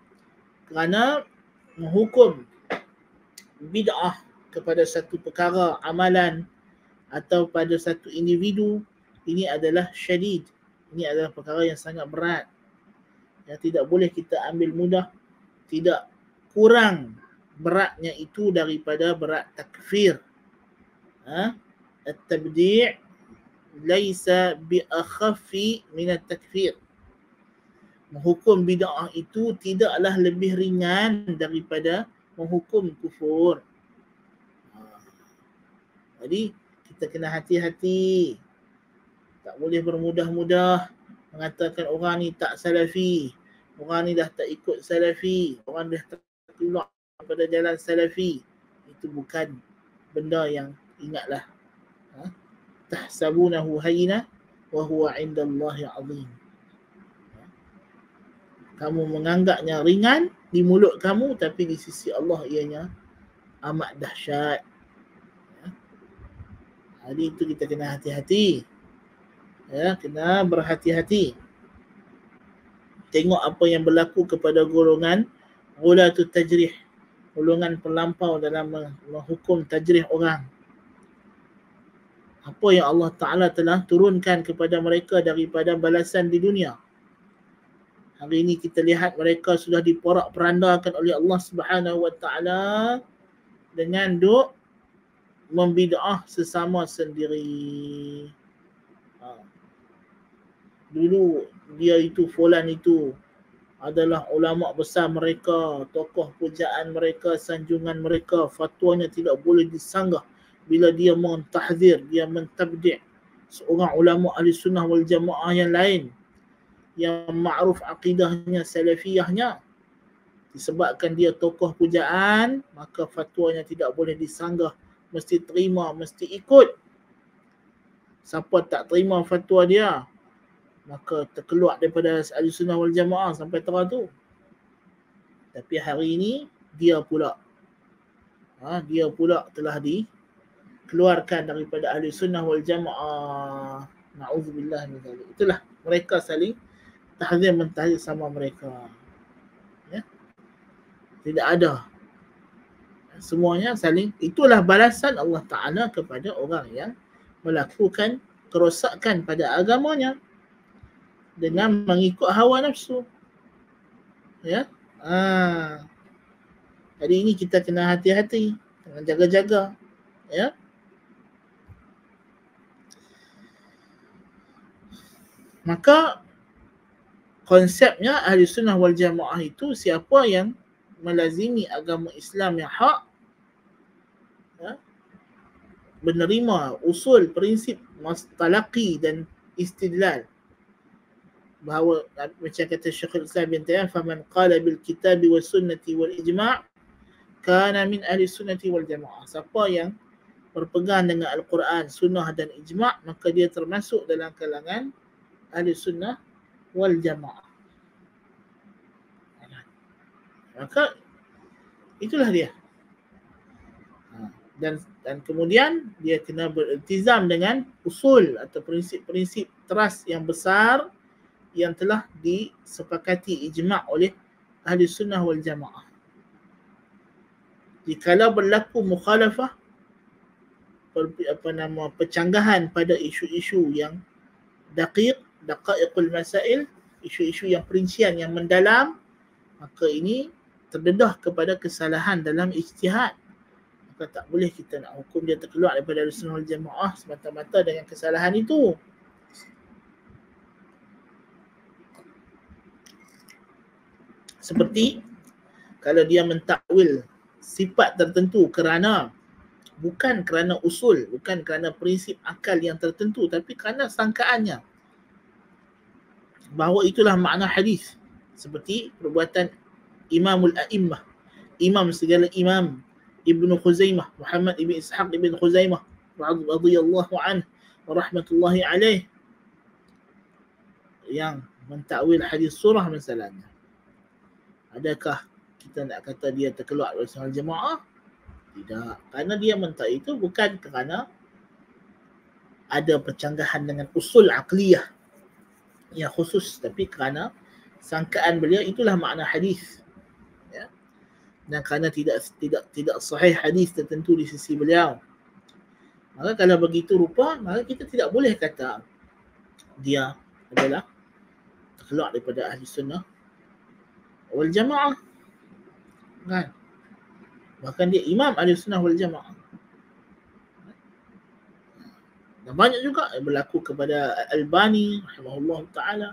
kerana menghukum bid'ah kepada satu perkara amalan atau pada satu individu, ini adalah syadid. Ini adalah perkara yang sangat berat, yang tidak boleh kita ambil mudah. Tidak kurang beratnya itu daripada berat takfir. At-tabdi' laisa bi akhaffi min at-takfir. Menghukum bid'ah itu tidaklah lebih ringan daripada menghukum kufur. Jadi kita kena hati-hati. Tak boleh bermudah-mudah mengatakan orang ni tak salafi, orang ni dah tak ikut salafi, orang dah terkeluar pada jalan salafi. Itu bukan benda yang, ingatlah, tahsabunahu hayyina wa huwa 'indallahi 'azim. Kamu menganggapnya ringan di mulut kamu, tapi di sisi Allah ianya amat dahsyat. Jadi itu kita kena hati-hati. Ya, kena berhati-hati. Tengok apa yang berlaku kepada golongan ghulatut tajrih, golongan pelampau dalam menghukum tajrih orang. Apa yang Allah Ta'ala telah turunkan kepada mereka daripada balasan di dunia. Hari ini kita lihat mereka sudah diporak-perandakan oleh Allah Subhanahu Wa Ta'ala dengan duk membid'ah sesama sendiri. Dulu dia itu, fulan itu adalah ulama besar mereka, tokoh pujaan mereka, sanjungan mereka, fatwanya tidak boleh disanggah bila dia mentahzir, dia mentabdi' seorang ulama ahli sunnah wal jamaah yang lain yang ma'ruf aqidahnya salafiyahnya. Disebabkan dia tokoh pujaan, maka fatwanya tidak boleh disanggah, mesti terima, mesti ikut. Siapa tak terima fatwa dia, maka terkeluar daripada ahli sunnah wal jamaah sampai teratur. Tapi hari ini dia pula telah keluarkan daripada ahli sunnah wal jamaah. Na'udzubillah min dzalik. Itulah mereka saling tahzir mentahzir sama mereka. Ya. Tidak ada. Semuanya saling, itulah balasan Allah Ta'ala kepada orang yang melakukan kerosakan pada agamanya dengan mengikut hawa nafsu. Ya. Jadi ini kita kena hati-hati, kena jaga-jaga. Ya. Maka konsepnya ahli sunnah wal jamaah itu siapa yang melazimi agama Islam yang hak, ya, menerima usul, prinsip, talaqi dan istidlal, bahawa macam kata Syekhul Islam bin Taimiyah, faman qala bil kitab was sunnati wal ijma' kana min ahli sunnati wal jamaah. Siapa yang berpegang dengan Al-Quran, sunnah dan ijma', maka dia termasuk dalam kalangan ahli sunnah wal jamaah. Maka itulah dia. Dan kemudian dia kena beriltizam dengan usul atau prinsip-prinsip teras yang besar yang telah disepakati ijma' oleh ahli sunnah wal jamaah. Jikalau berlaku mukhalafah, percanggahan pada isu-isu yang daqaiqul masail, isu-isu yang perincian yang mendalam, maka ini terdedah kepada kesalahan dalam ijtihad. Maka tak boleh kita nak hukum dia terkeluar daripada Ahlussunnah wal Jamaah semata-mata dengan kesalahan itu. Seperti kalau dia mentakwil sifat tertentu bukan kerana usul, bukan kerana prinsip akal yang tertentu, tapi kerana sangkaannya bahawa itulah makna hadis. Seperti perbuatan Imamul A'immah, imam segala imam, Ibnu Khuzaimah, Muhammad ibn Ishaq ibn Khuzaimah radhiyallahu anhu wa rahmatullahi alaih, yang mentakwil hadis surah misalnya. Adakah kita nak kata dia terkeluar dari Ahlussunnah wal Jamaah? Tidak. Kerana dia mentakwil itu bukan kerana ada percanggahan dengan usul aqliyah yang khusus, tapi kerana sangkaan beliau itulah makna hadis. Ya. Dan kerana tidak sahih hadis tertentu di sisi beliau. Maka kalau begitu rupa, maka kita tidak boleh kata dia adalah terkeluar daripada ahli sunnah wal jamaah. Kan? Bahkan dia imam ahli sunnah wal jamaah. Dan banyak juga yang berlaku kepada Al-Albani rahimahullah ta'ala,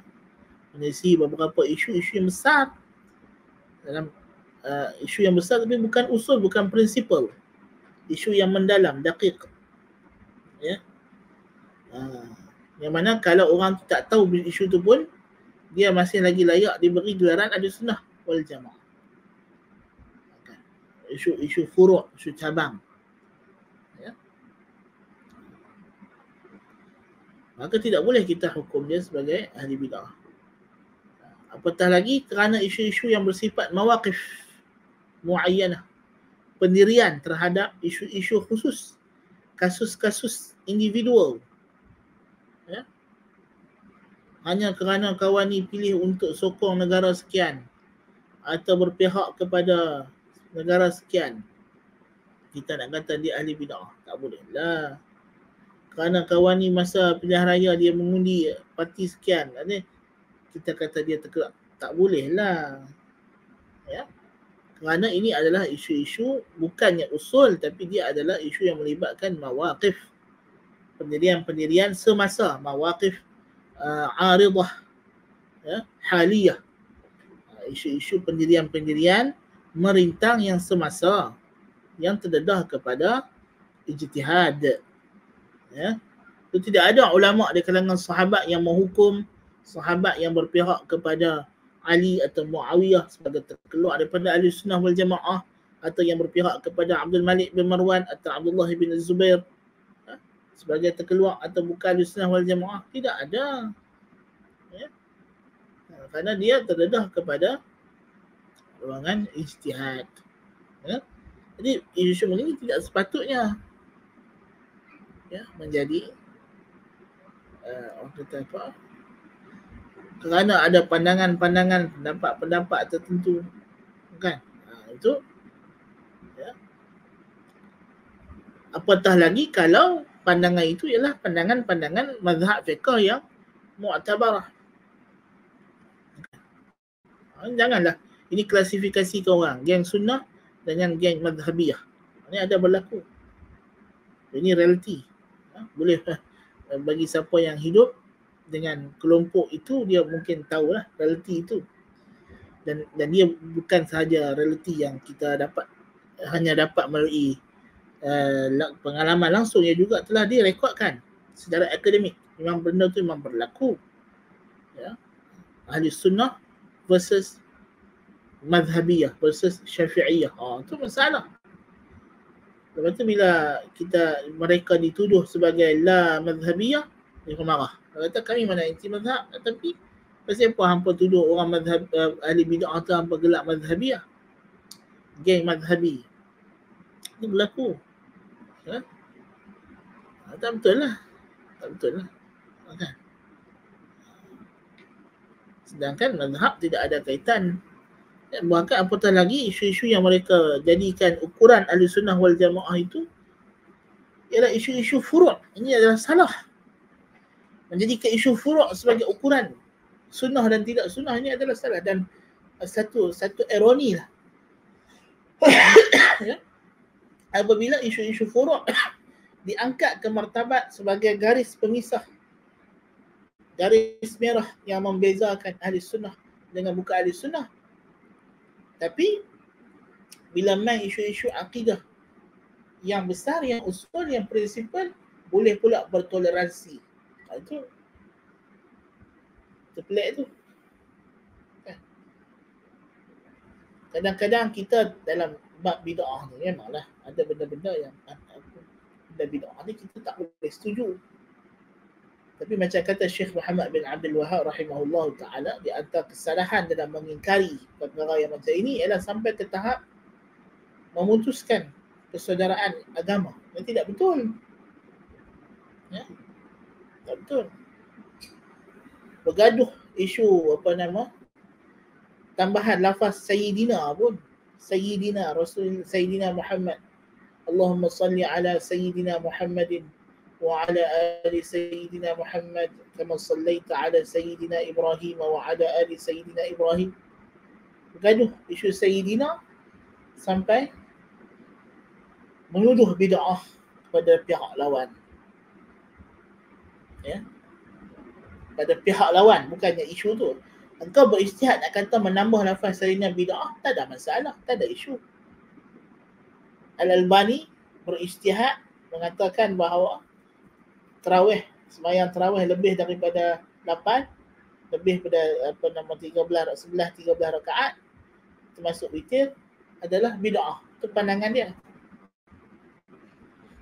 menyelesaikan beberapa isu-isu yang besar. Dalam isu yang besar tapi bukan usul, bukan prinsipal. Isu yang mendalam, daqiq. Ya. Yang mana kalau orang tu tak tahu isu tu pun, dia masih lagi layak diberi gelaran ahli sunnah wal jamaah. Isu furu', isu cabang. Ya. Maka tidak boleh kita hukum dia sebagai ahli bid'ah. Apatah lagi kerana isu-isu yang bersifat mawaqif muayyanah, pendirian terhadap isu-isu khusus, kasus-kasus individual. Ya. Hanya kerana kawan ni pilih untuk sokong negara sekian atau berpihak kepada negara sekian, kita nak kata dia ahli bid'ah. Tak boleh lah. Kerana kawan ni masa pilihan raya dia mengundi parti sekian, kita kata dia terkeluar. Tak boleh lah. Ya. Kerana ini adalah isu-isu bukannya usul, tapi dia adalah isu yang melibatkan mawaqif, pendirian-pendirian semasa, mawaqif aridah, ya, haliyah. Isu-isu pendirian-pendirian merintang yang semasa, yang terdedah kepada ijtihad. Ya. Itu tidak ada ulama di kalangan sahabat yang menghukum sahabat yang berpihak kepada Ali atau Muawiyah sebagai terkeluar daripada ahli sunnah wal jamaah, atau yang berpihak kepada Abdul Malik bin Marwan atau Abdullah bin Zubair sebagai terkeluar atau bukan ahli sunnah wal jamaah. Tidak ada. Ya. Kerana dia terdedah kepada ruangan ijtihad. Ya. Jadi isu ini tidak sepatutnya. ya, menjadi orang kata apa, kerana ada pandangan-pandangan, pendapat-pendapat tertentu, kan? Itu ya. Apatah lagi kalau pandangan itu ialah pandangan-pandangan mazhab fiqh yang mu'tabarah. Janganlah ini klasifikasi ke orang, geng sunnah dengan geng mazhabiyah. Ini ada berlaku. Ini realiti. Boleh bagi siapa yang hidup dengan kelompok itu, dia mungkin tahulah realiti itu. Dan dia bukan sahaja realiti yang kita dapat hanya dapat melalui pengalaman langsung, ia juga telah direkodkan secara akademik. Memang benda tu memang berlaku. Ya. Ahli sunnah versus mazhabiyah versus syafi'iyah. Itu masalah. Lepas tu bila mereka dituduh sebagai la mazhabiyah, dia marah. Dia kata kami mana inti mazhab, tapi pasal apa hampa tuduh orang mazhab ahli bid'ah tu hampa gelak mazhabiyah? Geng mazhabi. Ini berlaku. Ya? Tak betul lah. Tak betul lah. Okay. Sedangkan mazhab tidak ada kaitan. Bahkan apatah lagi isu-isu yang mereka jadikan ukuran ahli sunnah wal jamaah itu ialah isu-isu furu'. Ini adalah salah. Menjadikan isu furu' sebagai ukuran sunnah dan tidak sunnah, ini adalah salah dan satu ironi lah. Ya? Apabila isu-isu furu' diangkat ke martabat sebagai garis pemisah, garis merah yang membezakan ahli sunnah dengan bukan ahli sunnah. Tapi bila main isu-isu akidah yang besar, yang usul, yang prinsipal, boleh pula bertoleransi. Itu terpelik tu. Kadang-kadang kita dalam bab bid'ah ni memanglah ada benda-benda yang benda bid'ah ni kita tak boleh setuju. Tapi macam kata Syekh Muhammad bin Abdul Wahab rahimahullah ta'ala, di antara kesalahan dalam mengingkari perkara yang macam ini ialah sampai ke tahap memutuskan persaudaraan agama. Yang tidak betul. Ya? Tak betul. Bergaduh isu tambahan lafaz Sayyidina pun. Sayyidina Rasul, Sayyidina Muhammad. Allahumma salli ala Sayyidina Muhammadin wa ala ali Sayyidina Muhammad kama sallaita ala Sayyidina Ibrahim wa ala ali Sayyidina Ibrahim. Bergaduh isu Sayyidina sampai menuduh bid'ah pada pihak lawan. Ya. Pada pihak lawan, bukannya isu tu. Engkau berijtihad nak kata menambah lafaz Sayyidina bid'ah, tak ada masalah, tak ada isu. Al-Albani berijtihad mengatakan bahawa sembahyang tarawih lebih daripada 8, lebih pada 13 rakaat termasuk witir adalah bid'ah. Itu pandangan dia.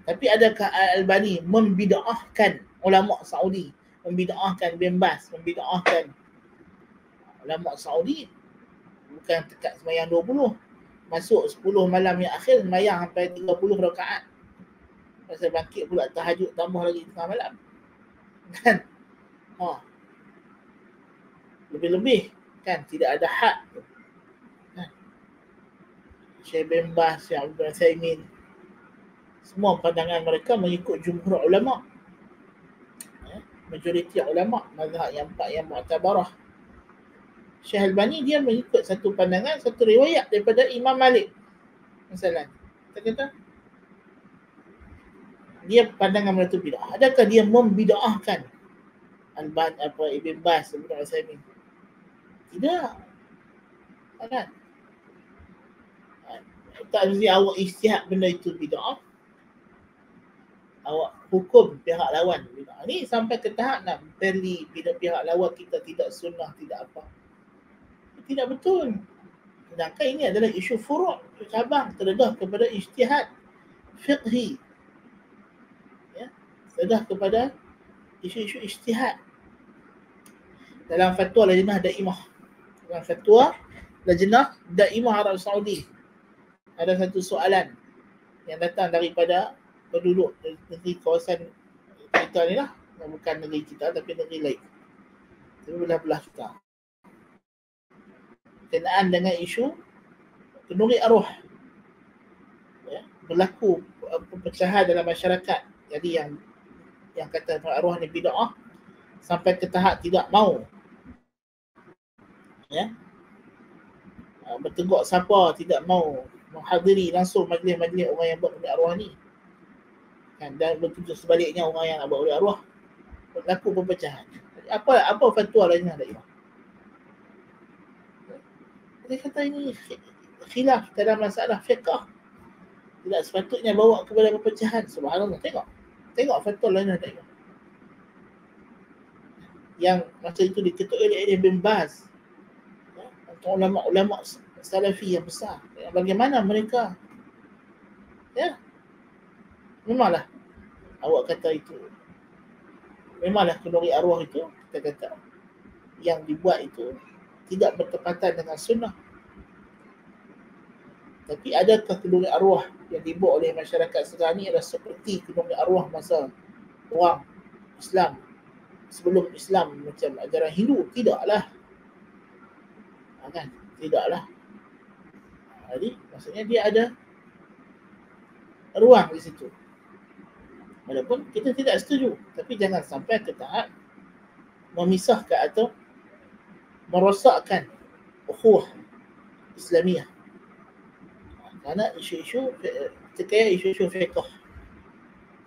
Tapi adakah Al-Albani membid'ahkan ulama Saudi, membid'ahkan bin Baz, membid'ahkan ulama Saudi? Bukan dekat sembahyang 20, masuk 10 malam yang akhir sembahyang sampai 30 rakaat. Pasal bangkit pula tahajud tambah lagi tengah malam. Kan? Lebih-lebih kan, tidak ada had. Kan? Syekh bin Baz, Syekh Abdul Utsaimin, semua pandangan mereka mengikut jumhur ulama. Majoriti ulama mazhab yang 4 yang mu'tabarah. Syekh Albani dia mengikut satu pandangan, satu riwayat daripada Imam Malik. Misalnya, kita kata dia pandangan mereka bid'ah. Adakah dia membid'ahkan Ibn Baz, Ibn Utsaimin? Tidak. Kan? Tak mesti awak ijtihad benda itu bid'ah. Awak hukum pihak lawan bid'ah. Ni sampai ke tahap nak beli pihak lawan kita tidak sunnah, tidak apa. Tidak betul. Sedangkan ini adalah isu furu', cabang terdedah kepada ijtihad fiqhi. Ya, terdedah kepada isu-isu ijtihad. Dalam fatwa Lajnah Daimah, dalam fatwa Lajnah Daimah Arab Saudi, ada satu soalan yang datang daripada penduduk negeri kawasan kita ni lah, bukan negeri kita tapi negeri lain, tapi belah-belah kita, berkenaan dengan isu kenduri arwah, ya, berlaku perpecahan dalam masyarakat. Jadi yang kata arwah ni bid'ah sampai ke tahap tidak mau, ya, berteguk siapa tidak mau menghadiri langsung majlis-majlis orang yang buat kenduri arwah ni kan, dan begitu sebaliknya orang yang nak buat kenduri arwah, berlaku perpecahan. Apa fatwa lainnya dari Imam? Dia kata ini khilaf dalam masalah fiqh, tidak sepatutnya bawa kepada perpecahan. Subhanallah. Tengok fatwa lainnya dari Imam yang masa itu diketuai oleh Ibn Baz, ulama-ulama salafi yang besar. Bagaimana mereka, ya, memanglah awak kata itu, memanglah kenduri arwah itu kita kata yang dibuat itu tidak bertepatan dengan sunnah. Tapi adakah kenduri arwah yang dibuat oleh masyarakat sekarang ni adalah seperti kenduri arwah masa orang Islam sebelum Islam macam ajaran Hindu? Tidaklah, kan? Tidaklah. Jadi maksudnya dia ada ruang di situ. Walaupun kita tidak setuju, tapi jangan sampai ke tahap memisahkan atau merosakkan ukhuwah Islamiah. Kerana isu-isu isu-isu fiqh,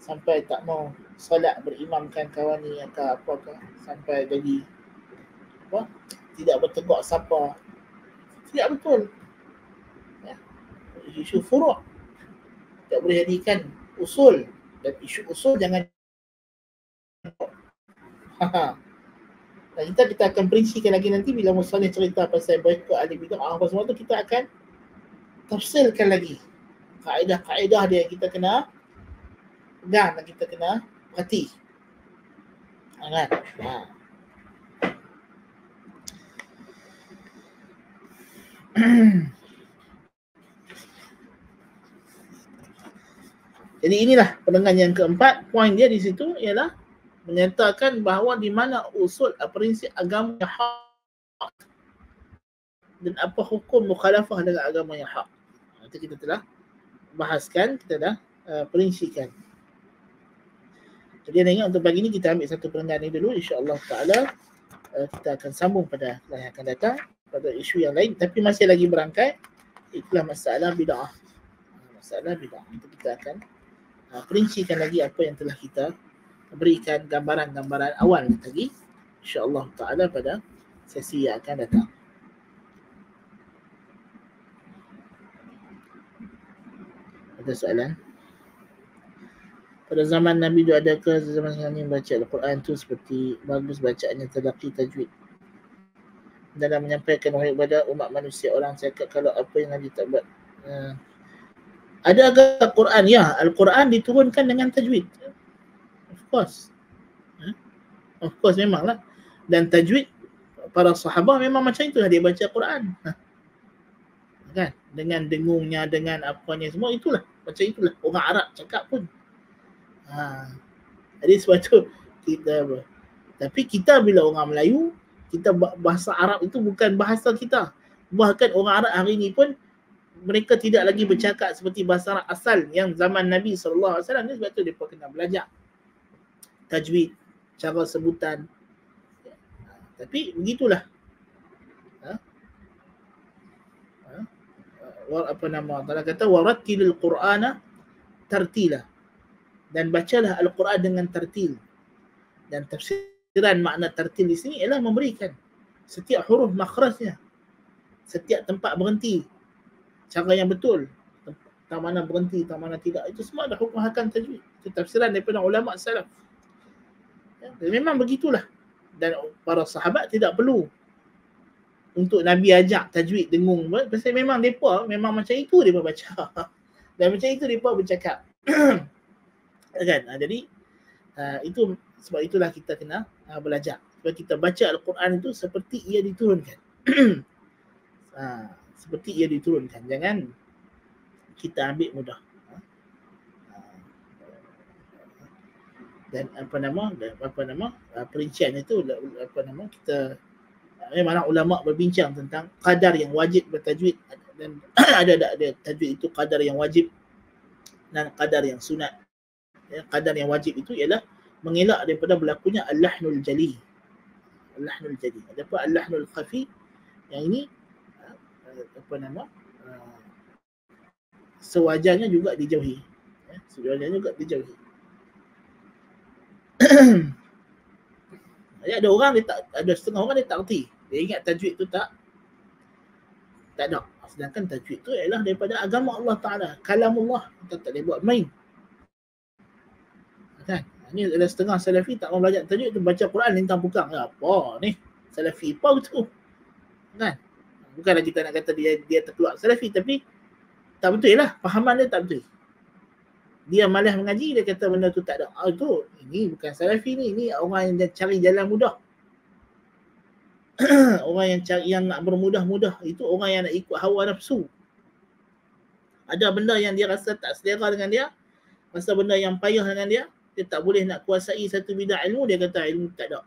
sampai tak mau solat berimamkan kawan ni atau apakah, sampai jadi apa, tidak berteguk siapa, tidak betul, ya. Isu furu' tak boleh jadikan usul, dan isu usul jangan dan kita akan perincikan lagi nanti bila Muslim cerita pasal boykot ahli bid'ah apa semua tu, kita akan tafsirkan lagi kaedah-kaedah dia yang kita kena pegang dan kita kena perhati, kan? Jadi inilah penengan yang keempat. Poin dia di situ ialah menyatakan bahawa di mana usul prinsip agama yang hak dan apa hukum mukhalafah dengan agama yang hak. Nanti kita telah bahaskan, kita dah perincikan. Jadi ingat untuk pagi ni kita ambil satu penengan ni dulu, insya-Allah taala kita akan sambung pada yang akan datang pada isu yang lain, tapi masih lagi berangkai itulah masalah bid'ah. Masalah bid'ah itu kita akan perincikan lagi apa yang telah kita berikan gambaran-gambaran awal tadi, insya-Allah taala pada sesi yang akan datang. Ada soalan? Pada zaman Nabi dulu adakah zaman sekarang ni baca Al-Quran tu seperti bagus bacaannya, tadaqi tajwid dalam menyampaikan wahyu kepada umat manusia? Orang cakap kalau apa yang Nabi tak buat. Ada agak Quran, ya, Al-Quran diturunkan dengan tajwid. Of course. Of course memanglah. Dan tajwid para sahabat memang macam itulah dia baca Quran. Kan? Dengan dengungnya, dengan apanya semua, itulah. Macam itulah orang Arab cakap pun. Jadi sebab tu kita, tapi kita bila orang Melayu, kita bahasa Arab itu bukan bahasa kita. Bahkan orang Arab hari ini pun mereka tidak lagi bercakap seperti bahasa Arab asal yang zaman Nabi SAW. Sebab tu mereka kena belajar tajwid, cara sebutan. Tapi begitulah. Apa nama Allah kata, warattilil Qur'ana tartila, dan bacalah Al-Quran dengan tartil. Dan tafsiran makna tartil di sini ialah memberikan setiap huruf makhrajnya, setiap tempat berhenti, cara yang betul, tak mana berhenti, tak mana tidak, itu semua adalah hukum hakam tajwid. Itu tafsiran daripada ulama salaf. Dan memang begitulah. Dan para sahabat tidak perlu untuk Nabi ajak tajwid dengung, pasal memang mereka memang macam itu mereka baca. Dan macam itu mereka bercakap. Kan? Jadi itu sebab itulah kita kena belajar. Sebab kita baca Al-Quran itu seperti ia diturunkan. Seperti ia diturunkan. Jangan kita ambil mudah. dan perincian itu kita memang ulama berbincang tentang qadar yang wajib bertajwid, dan ada tajwid itu qadar yang wajib dan qadar yang sunat. Qadar yang wajib itu ialah mengelak daripada berlakunya al-lahnul jali. Al-lahnul jali. Adapun al-lahnul khafi, yang ini sewajarnya juga dijauhi. Sewajarnya juga dijauhi. Ada orang dia tak, ada setengah orang dia tak erti. Dia ingat tajwid tu tak ada. Sedangkan tajwid tu ialah daripada agama Allah Ta'ala, kalamullah. Kita tak boleh buat main. Kan? Ini ada setengah salafi tak mau belajar tajwid tu, baca Quran lintang pukang. Apa ni? Salafi apa tu? Kan? Bukanlah kita nak kata dia terkeluar salafi, tapi tak betul lah. Fahaman dia tak betul. Dia malas mengaji, dia kata benda tu tak ada. Tu, ini bukan salafi ni. Ini orang yang cari jalan mudah. Orang yang nak bermudah-mudah. Itu orang yang nak ikut hawa nafsu. Ada benda yang dia rasa tak selera dengan dia, rasa benda yang payah dengan dia tak boleh nak kuasai satu bidang ilmu, dia kata ilmu tak ada.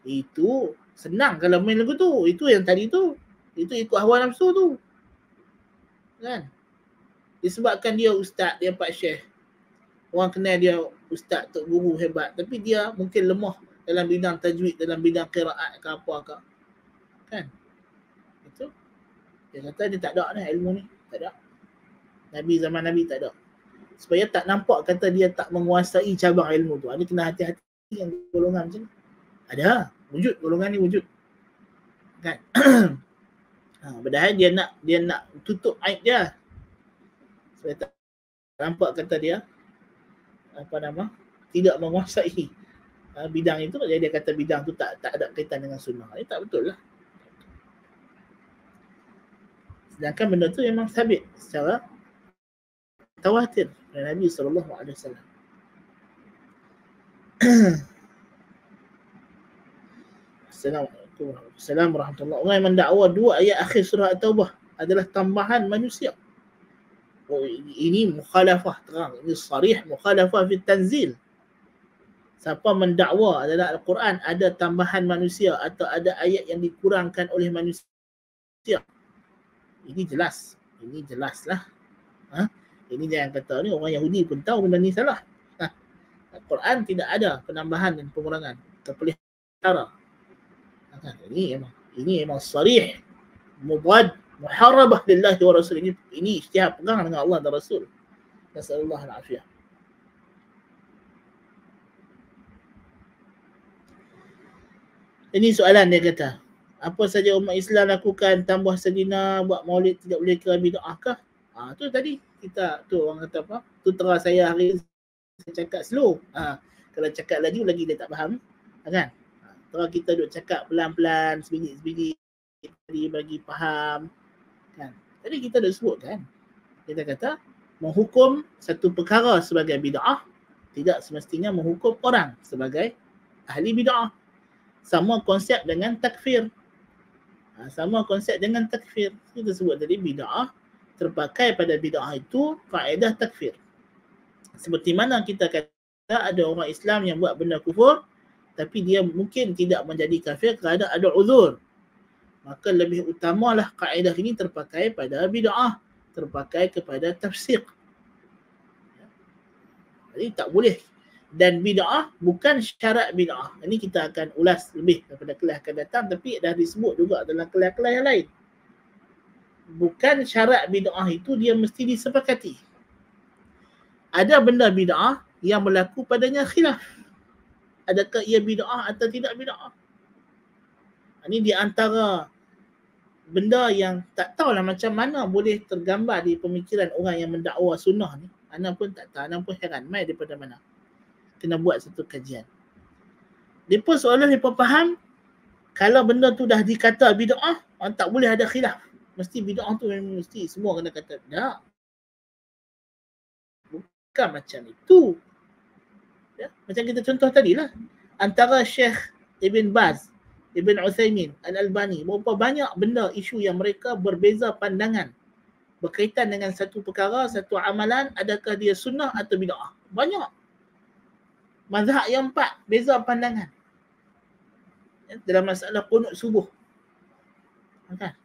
Itu senang kalau main lagu tu. Itu yang tadi tu. Itu ikut hawa nafsu tu. Kan? Disebabkan dia ustaz, dia pak syekh. Orang kenal dia ustaz, tok guru hebat. Tapi dia mungkin lemah dalam bidang tajwid, dalam bidang qiraat ke apa ke. Kan? Itu. Dia kata dia tak ada ni ilmu ni. Tak ada. Zaman Nabi tak ada. Supaya tak nampak kata dia tak menguasai cabang ilmu tu. Ada kena hati-hati yang golongan macam ni. Ada. Wujud. Golongan ni wujud. Kan? Padahal dia nak tutup aib dia. Supaya tak nampak kata dia tidak menguasai bidang itu. Jadi dia kata bidang tu tak ada kaitan dengan sunnah. Ini tak betul lah. Sedangkan benda tu memang sabit secara tawatir dari Nabi SAW. Assalamualaikum warahmatullahi wabarakatuh. Orang yang mendakwa 2 ayat akhir surah At-Taubah adalah tambahan manusia. Ini mukhalafah terang. Ini sarih mukhalafah fi tanzil. Siapa mendakwa adalah Al-Quran ada tambahan manusia atau ada ayat yang dikurangkan oleh manusia, ini jelas. Ini jelaslah. Ini jangan kata ni orang Yahudi pun tahu benda ni salah. Al-Quran tidak ada penambahan dan pengurangan. Terpelihara. Ini memang sarih mubad muharabah lillahi wa rasul. Ini ijtihad pegang dengan Allah dan Rasul. Nasallallahu al-afiyah. Ini soalan dia kata, apa saja umat Islam lakukan, tambah sedina, buat maulid tidak boleh kira bid'ah kah? Tu tadi kita tu orang kata apa? Tu terah saya hari saya cakap slow. Kalau cakap lagi dia tak faham, kan? Terah kita duk cakap pelan-pelan, sebiji-sebiji bagi faham, kan? Tadi kita dah sebut kan. Kita kata menghukum satu perkara sebagai bid'ah tidak semestinya menghukum orang sebagai ahli bid'ah. Sama konsep dengan takfir. Sama konsep dengan takfir. Kita sebut tadi bid'ah terpakai pada bid'ah itu kaedah takfir. Seperti mana kita kata ada orang Islam yang buat benda kufur tapi dia mungkin tidak menjadi kafir kerana ada uzur. Maka lebih utamalah kaedah ini terpakai pada bid'ah, terpakai kepada tafsir. Jadi tak boleh. Dan bid'ah bukan syarat bid'ah. Ini kita akan ulas lebih daripada kelas akan datang, tapi dah disebut juga dalam kelas-kelas yang lain. Bukan syarat bid'ah itu dia mesti disepakati. Ada benda bid'ah yang berlaku padanya khilaf. Adakah ia bid'ah atau tidak bid'ah? Ini di antara benda yang tak tahulah macam mana boleh tergambar di pemikiran orang yang mendakwa sunnah ni. Ana pun tak tahu, ana pun heran mai daripada mana. Kena buat satu kajian. Depa seolah depa faham kalau benda tu dah dikata bid'ah, tak boleh ada khilaf. Mesti bid'ah tu mesti semua kena kata. Tak. Bukan macam itu. Ya, macam kita contoh tadilah. Antara Syekh Ibn Baz, Ibn Uthaymin, Al-Albani, berapa banyak benda isu yang mereka berbeza pandangan berkaitan dengan satu perkara, satu amalan, adakah dia sunnah atau bid'ah. Banyak. Mazhab yang 4 beza pandangan dalam masalah qunut subuh. Kan?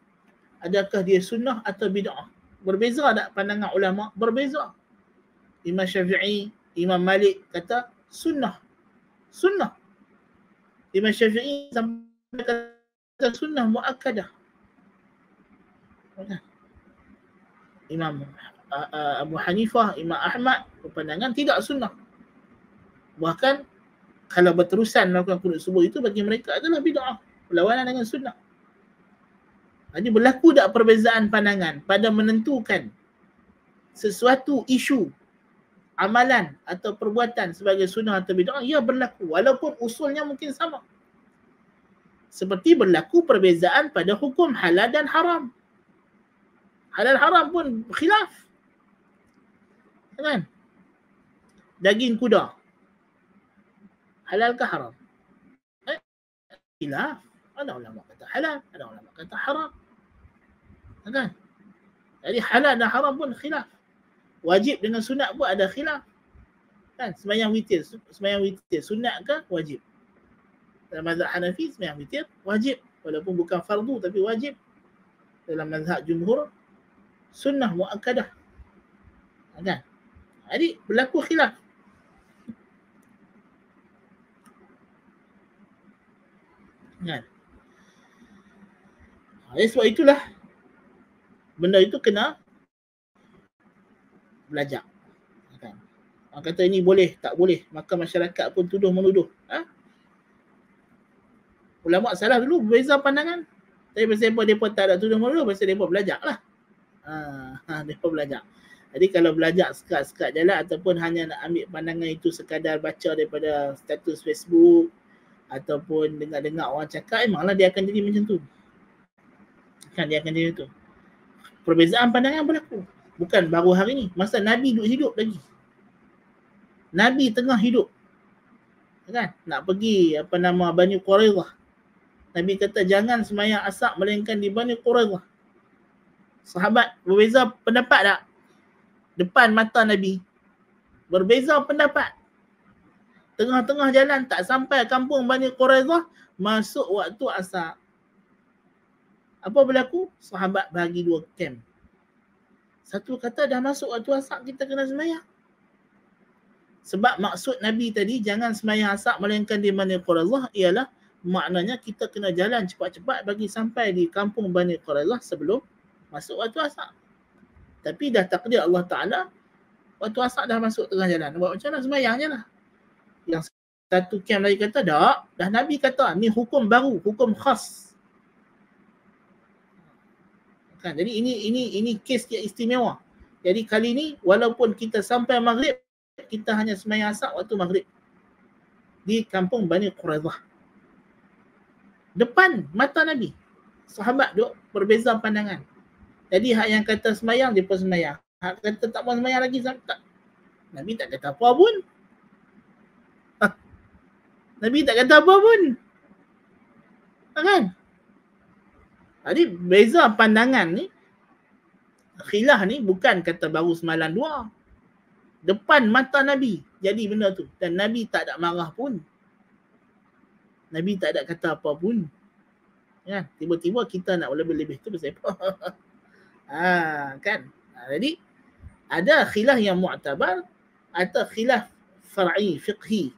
Adakah dia sunnah atau bid'ah? Berbeza tak pandangan ulama? Berbeza. Imam Syafi'i, Imam Malik kata sunnah. Sunnah. Imam Syafi'i sampai kata sunnah muakkadah. Imam Abu Hanifah, Imam Ahmad berpandangan tidak sunnah. Bahkan kalau berterusan melakukan qunut subuh itu bagi mereka adalah bid'ah, berlawanan dengan sunnah. Jadi berlaku tak perbezaan pandangan pada menentukan sesuatu isu, amalan atau perbuatan sebagai sunnah atau bid'ah? Ya, berlaku walaupun usulnya mungkin sama. Seperti berlaku perbezaan pada hukum halal dan haram. Halal haram pun khilaf. Kan? Daging kuda halal ke haram? Khilaf. Ada ulama kata halal, ada ulama kata haram. Kan? Jadi halal dan haram pun khilaf. Wajib dengan sunat pun ada khilaf. Kan? Sembahyang witir sunat ke wajib? Dalam mazhab Hanafi sembahyang witir wajib, walaupun bukan fardu tapi wajib. Dalam mazhab jumhur sunnah muakkadah. Kan? Jadi berlaku khilaf. Kan? Sebab itulah benda itu kena belajar. Kan? Orang kata ini boleh, tak boleh, maka masyarakat pun tuduh menuduh. Ulama salah dulu berbeza pandangan. Tapi pasal mereka tak ada tuduh menuduh, pasal mereka belajar lah. Mereka belajar. Jadi kalau belajar sekat-sekat jalan ataupun hanya nak ambil pandangan itu sekadar baca daripada status Facebook ataupun dengar-dengar orang cakap, memanglah dia akan jadi macam tu. Kan dia akan jadi tu. Perbezaan pandangan berlaku. Bukan baru hari ni. Masa Nabi duduk hidup lagi. Nabi tengah hidup. Kan? Nak pergi Bani Quraidah. Nabi kata jangan sembahyang asar melainkan di Bani Quraidah. Sahabat berbeza pendapat tak? Depan mata Nabi. Berbeza pendapat. Tengah-tengah jalan tak sampai kampung Bani Quraidah, masuk waktu asar. Apa berlaku? Sahabat bagi dua camp. Satu kata dah masuk waktu asar, kita kena sembahyang. Sebab maksud Nabi tadi jangan sembahyang asar melainkan di Bani Quraidah ialah maknanya kita kena jalan cepat-cepat bagi sampai di kampung Bani Quraidah sebelum masuk waktu asar. Tapi dah takdir Allah Ta'ala, waktu asar dah masuk tengah jalan. Buat macam mana sembahyang je lah. Yang satu camp lagi kata, dah Nabi kata, ni hukum baru, hukum khas. Kan? Jadi ini kes yang istimewa. Jadi kali ni, walaupun kita sampai maghrib, kita hanya sembahyang asar waktu maghrib. Di kampung Bani Quraidah. Depan mata Nabi. Sahabat duk berbeza pandangan. Jadi hak yang kata sembahyang, dia pun sembahyang. Hak kata tak mau sembahyang lagi, tak. Nabi tak kata apa pun. Nabi tak kata apa pun. Kan? Jadi beza pandangan ni, khilaf ni bukan kata baru semalam dua. Depan mata Nabi jadi benda tu. Dan Nabi tak ada marah pun. Nabi tak ada kata apa pun. Kan? Tiba-tiba kita nak lebih-lebih tu pasal apa? Kan? Jadi ada khilaf yang mu'tabar atau khilaf far'i, fiqhi,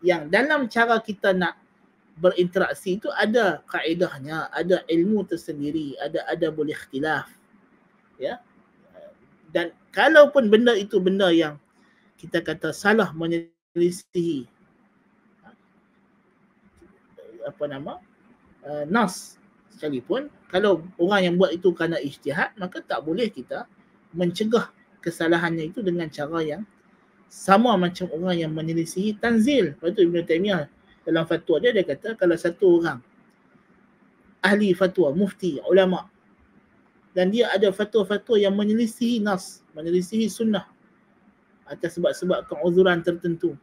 yang dalam cara kita nak berinteraksi itu ada kaedahnya, ada ilmu tersendiri, ada adabul ikhtilaf. Ya. Dan kalaupun benda itu benda yang kita kata salah menyelisihi nas sekalipun, kalau orang yang buat itu kerana ijtihad, maka tak boleh kita mencegah kesalahannya itu dengan cara yang sama macam orang yang menyelisihi tanzil. Lepas tu Ibn Taymiyah dalam fatwa dia kata kalau satu orang ahli fatwa, mufti, ulama, dan dia ada fatwa-fatwa yang menyelisihi nas, menyelisihi sunnah atas sebab-sebab keuzuran tertentu,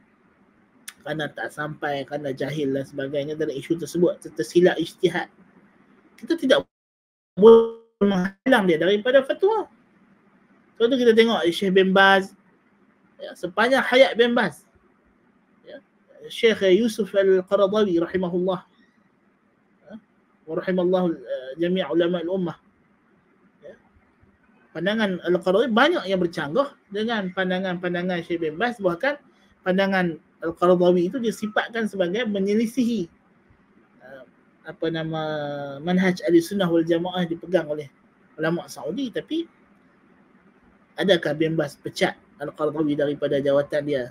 kerana tak sampai, kerana jahil dan sebagainya dalam isu tersebut, tersilap ijtihad, kita tidak boleh menghalang dia daripada fatwa. Contoh kita tengok Syekh bin Baz, ya, sepanjang hayat bin Baz, ya, Syekh Yusuf Al-Qaradawi rahimahullah wa rahimallahu jami' ulama al-ummah. Pandangan Al-Qaradawi banyak yang bercanggah dengan pandangan-pandangan Syekh bin Baz, bahkan pandangan Al-Qaradawi itu disifatkan sebagai menyelisihi manhaj Ahlussunnah wal Jamaah dipegang oleh ulama Saudi. Tapi adakah bin Baz pecat Al-Qaradawi daripada jawatan dia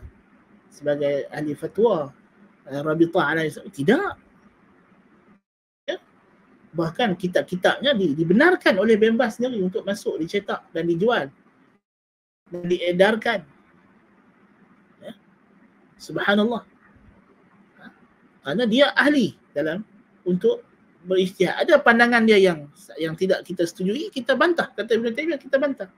sebagai ahli fatwa Rabitah Al-Islam? Tidak. Ya. Bahkan kitab-kitabnya dibenarkan oleh bin Baz sendiri untuk masuk, dicetak dan dijual dan diedarkan. Ya. Subhanallah. Karena dia ahli dalam untuk beristihad. Ada pandangan dia yang tidak kita setujui, kita bantah. Kata Ibn Taymiyah, kita bantah.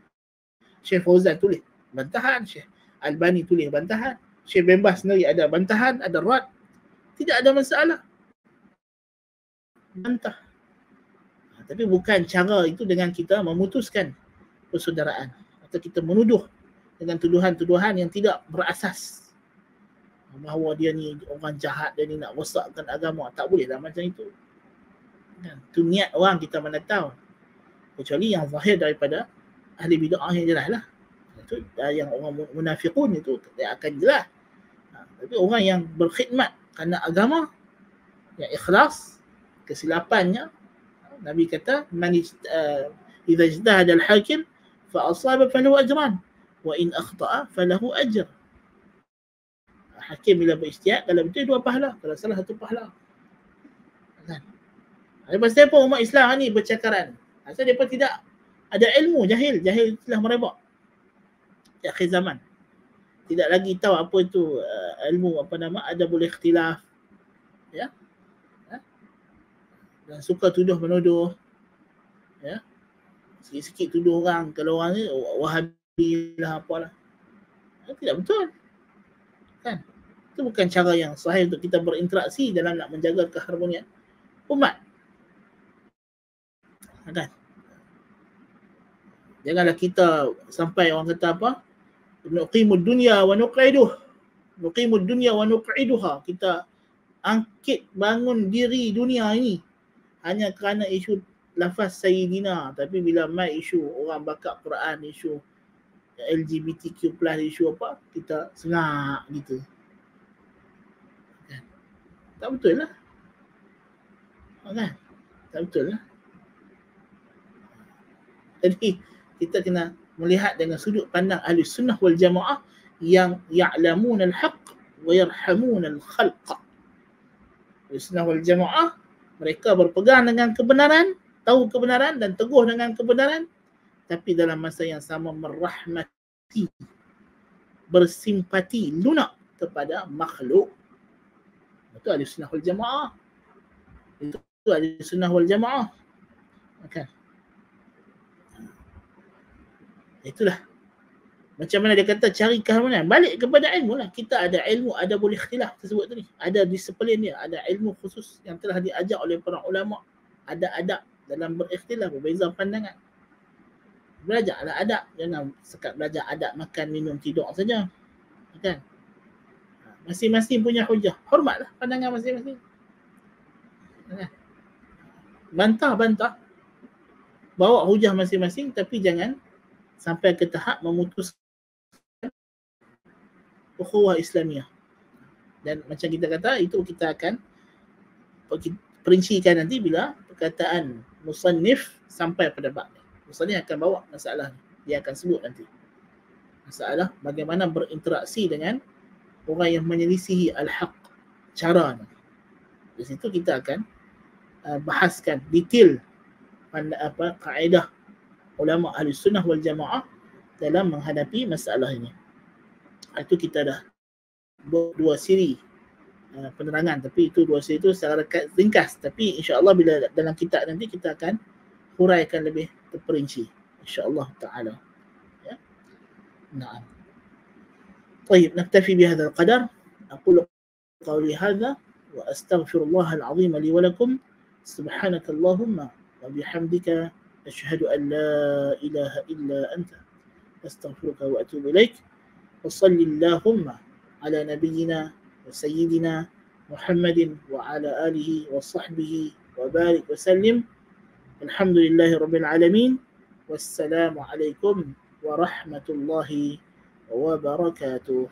Syekh Fauzan tulis bantahan, Syekh Albani tulis bantahan, Syekh bin Baz sendiri ada bantahan, ada rad. Tidak ada masalah. Bantah. Tapi bukan cara itu dengan kita memutuskan persaudaraan atau kita menuduh dengan tuduhan-tuduhan yang tidak berasas bahawa dia ni orang jahat, dia ni nak rosakkan agama. Tak boleh lah macam itu. Itu niat orang, kita mana tahu. Kecuali yang zahir daripada ahli bid'ah yang jelas lah. Itu yang orang munafiqun itu dia akan jelas. Tapi orang yang berkhidmat kerana agama, yang ikhlas, kesilapannya, Nabi kata, idza ijtahada al-hakim fa asaba falahu ajran wa in akhta'a falahu ajr. Hakim bila berijtihad, kalau betul dua pahala, kalau salah satu pahala. Kan? Lepas tu pun umat Islam ni bercakaran. Asal mereka tidak ada ilmu, jahil telah merebak di akhir zaman. Tidak lagi tahu apa itu ilmu adabul ikhtilaf. Ya. Dan suka tuduh menuduh. Ya. Sikit-sikit tuduh orang, kalau orang ni Wahabi lah apalah. Tidak betul. Kan? Itu bukan cara yang sahih untuk kita berinteraksi dalam nak menjaga keharmonian umat. Kan? Janganlah kita sampai orang kata apa? Nuqimud dunya wa nuqiduh. Nuqimud dunya wa nuqiduha. Kita angkit bangun diri dunia ini hanya kerana isu lafaz Sayyidina. Tapi bila mai isu orang bakar Quran, isu LGBTQ+, isu apa, kita sengak gitu. Kan? Tak betul lah. Kan? Tak betul lah. Jadi kita kena melihat dengan sudut pandang Ahlussunnah wal Jamaah yang ya'lamun al-haq wa yarhamun al-khalq. Ahlussunnah wal Jamaah, mereka berpegang dengan kebenaran, tahu kebenaran dan teguh dengan kebenaran, tapi dalam masa yang sama merahmati, bersimpati, lunak kepada makhluk. Itu Ahlussunnah wal Jamaah. Itu Ahlussunnah wal Jamaah. Okay. Itulah. Macam mana dia kata cari keharmonian. Balik kepada ilmu lah. Kita ada ilmu, ada boleh ikhtilaf tersebut tadi. Ada disiplin dia, ada ilmu khusus yang telah diajar oleh para ulama. Ada adab dalam berikhtilaf, berbeza pandangan. Belajarlah adab. Jangan sekat belajar adab makan, minum, tidur saja. Kan? Masing-masing punya hujah. Hormatlah pandangan masing-masing. Bantah. Bawa hujah masing-masing, tapi jangan sampai ke tahap memutuskan ukhuwah Islamiyah. Dan macam kita kata, itu kita akan perincikan nanti bila perkataan musannif sampai pada bab ni. Musannif akan bawa masalah ni. Dia akan sebut nanti masalah bagaimana berinteraksi dengan orang yang menyelisihi al-haq, cara ni. Di situ kita akan bahaskan detail kaedah ulama Ahlussunnah wal Jamaah dalam menghadapi masalah ini. Itu kita dah buat dua siri penerangan, tapi itu dua siri itu secara ringkas, tapi insya-Allah bila dalam kitab nanti kita akan huraikan lebih terperinci insya-Allah taala. Ya. Naam. طيب نكتفي بهذا القدر. أقول قولي هذا وأستغفر الله العظيم لي ولكم. سبحانك اللهم وبحمدك أشهد أن لا إله إلا أنت أستغفرك وأتوب إليك. وصل اللهم على نبينا sayyidina Muhammadin wa ala alihi wa sahbihi wa barik wa sallim. Alhamdulillahi rabbil alamin. Wassalamualaikum warahmatullahi wabarakatuh.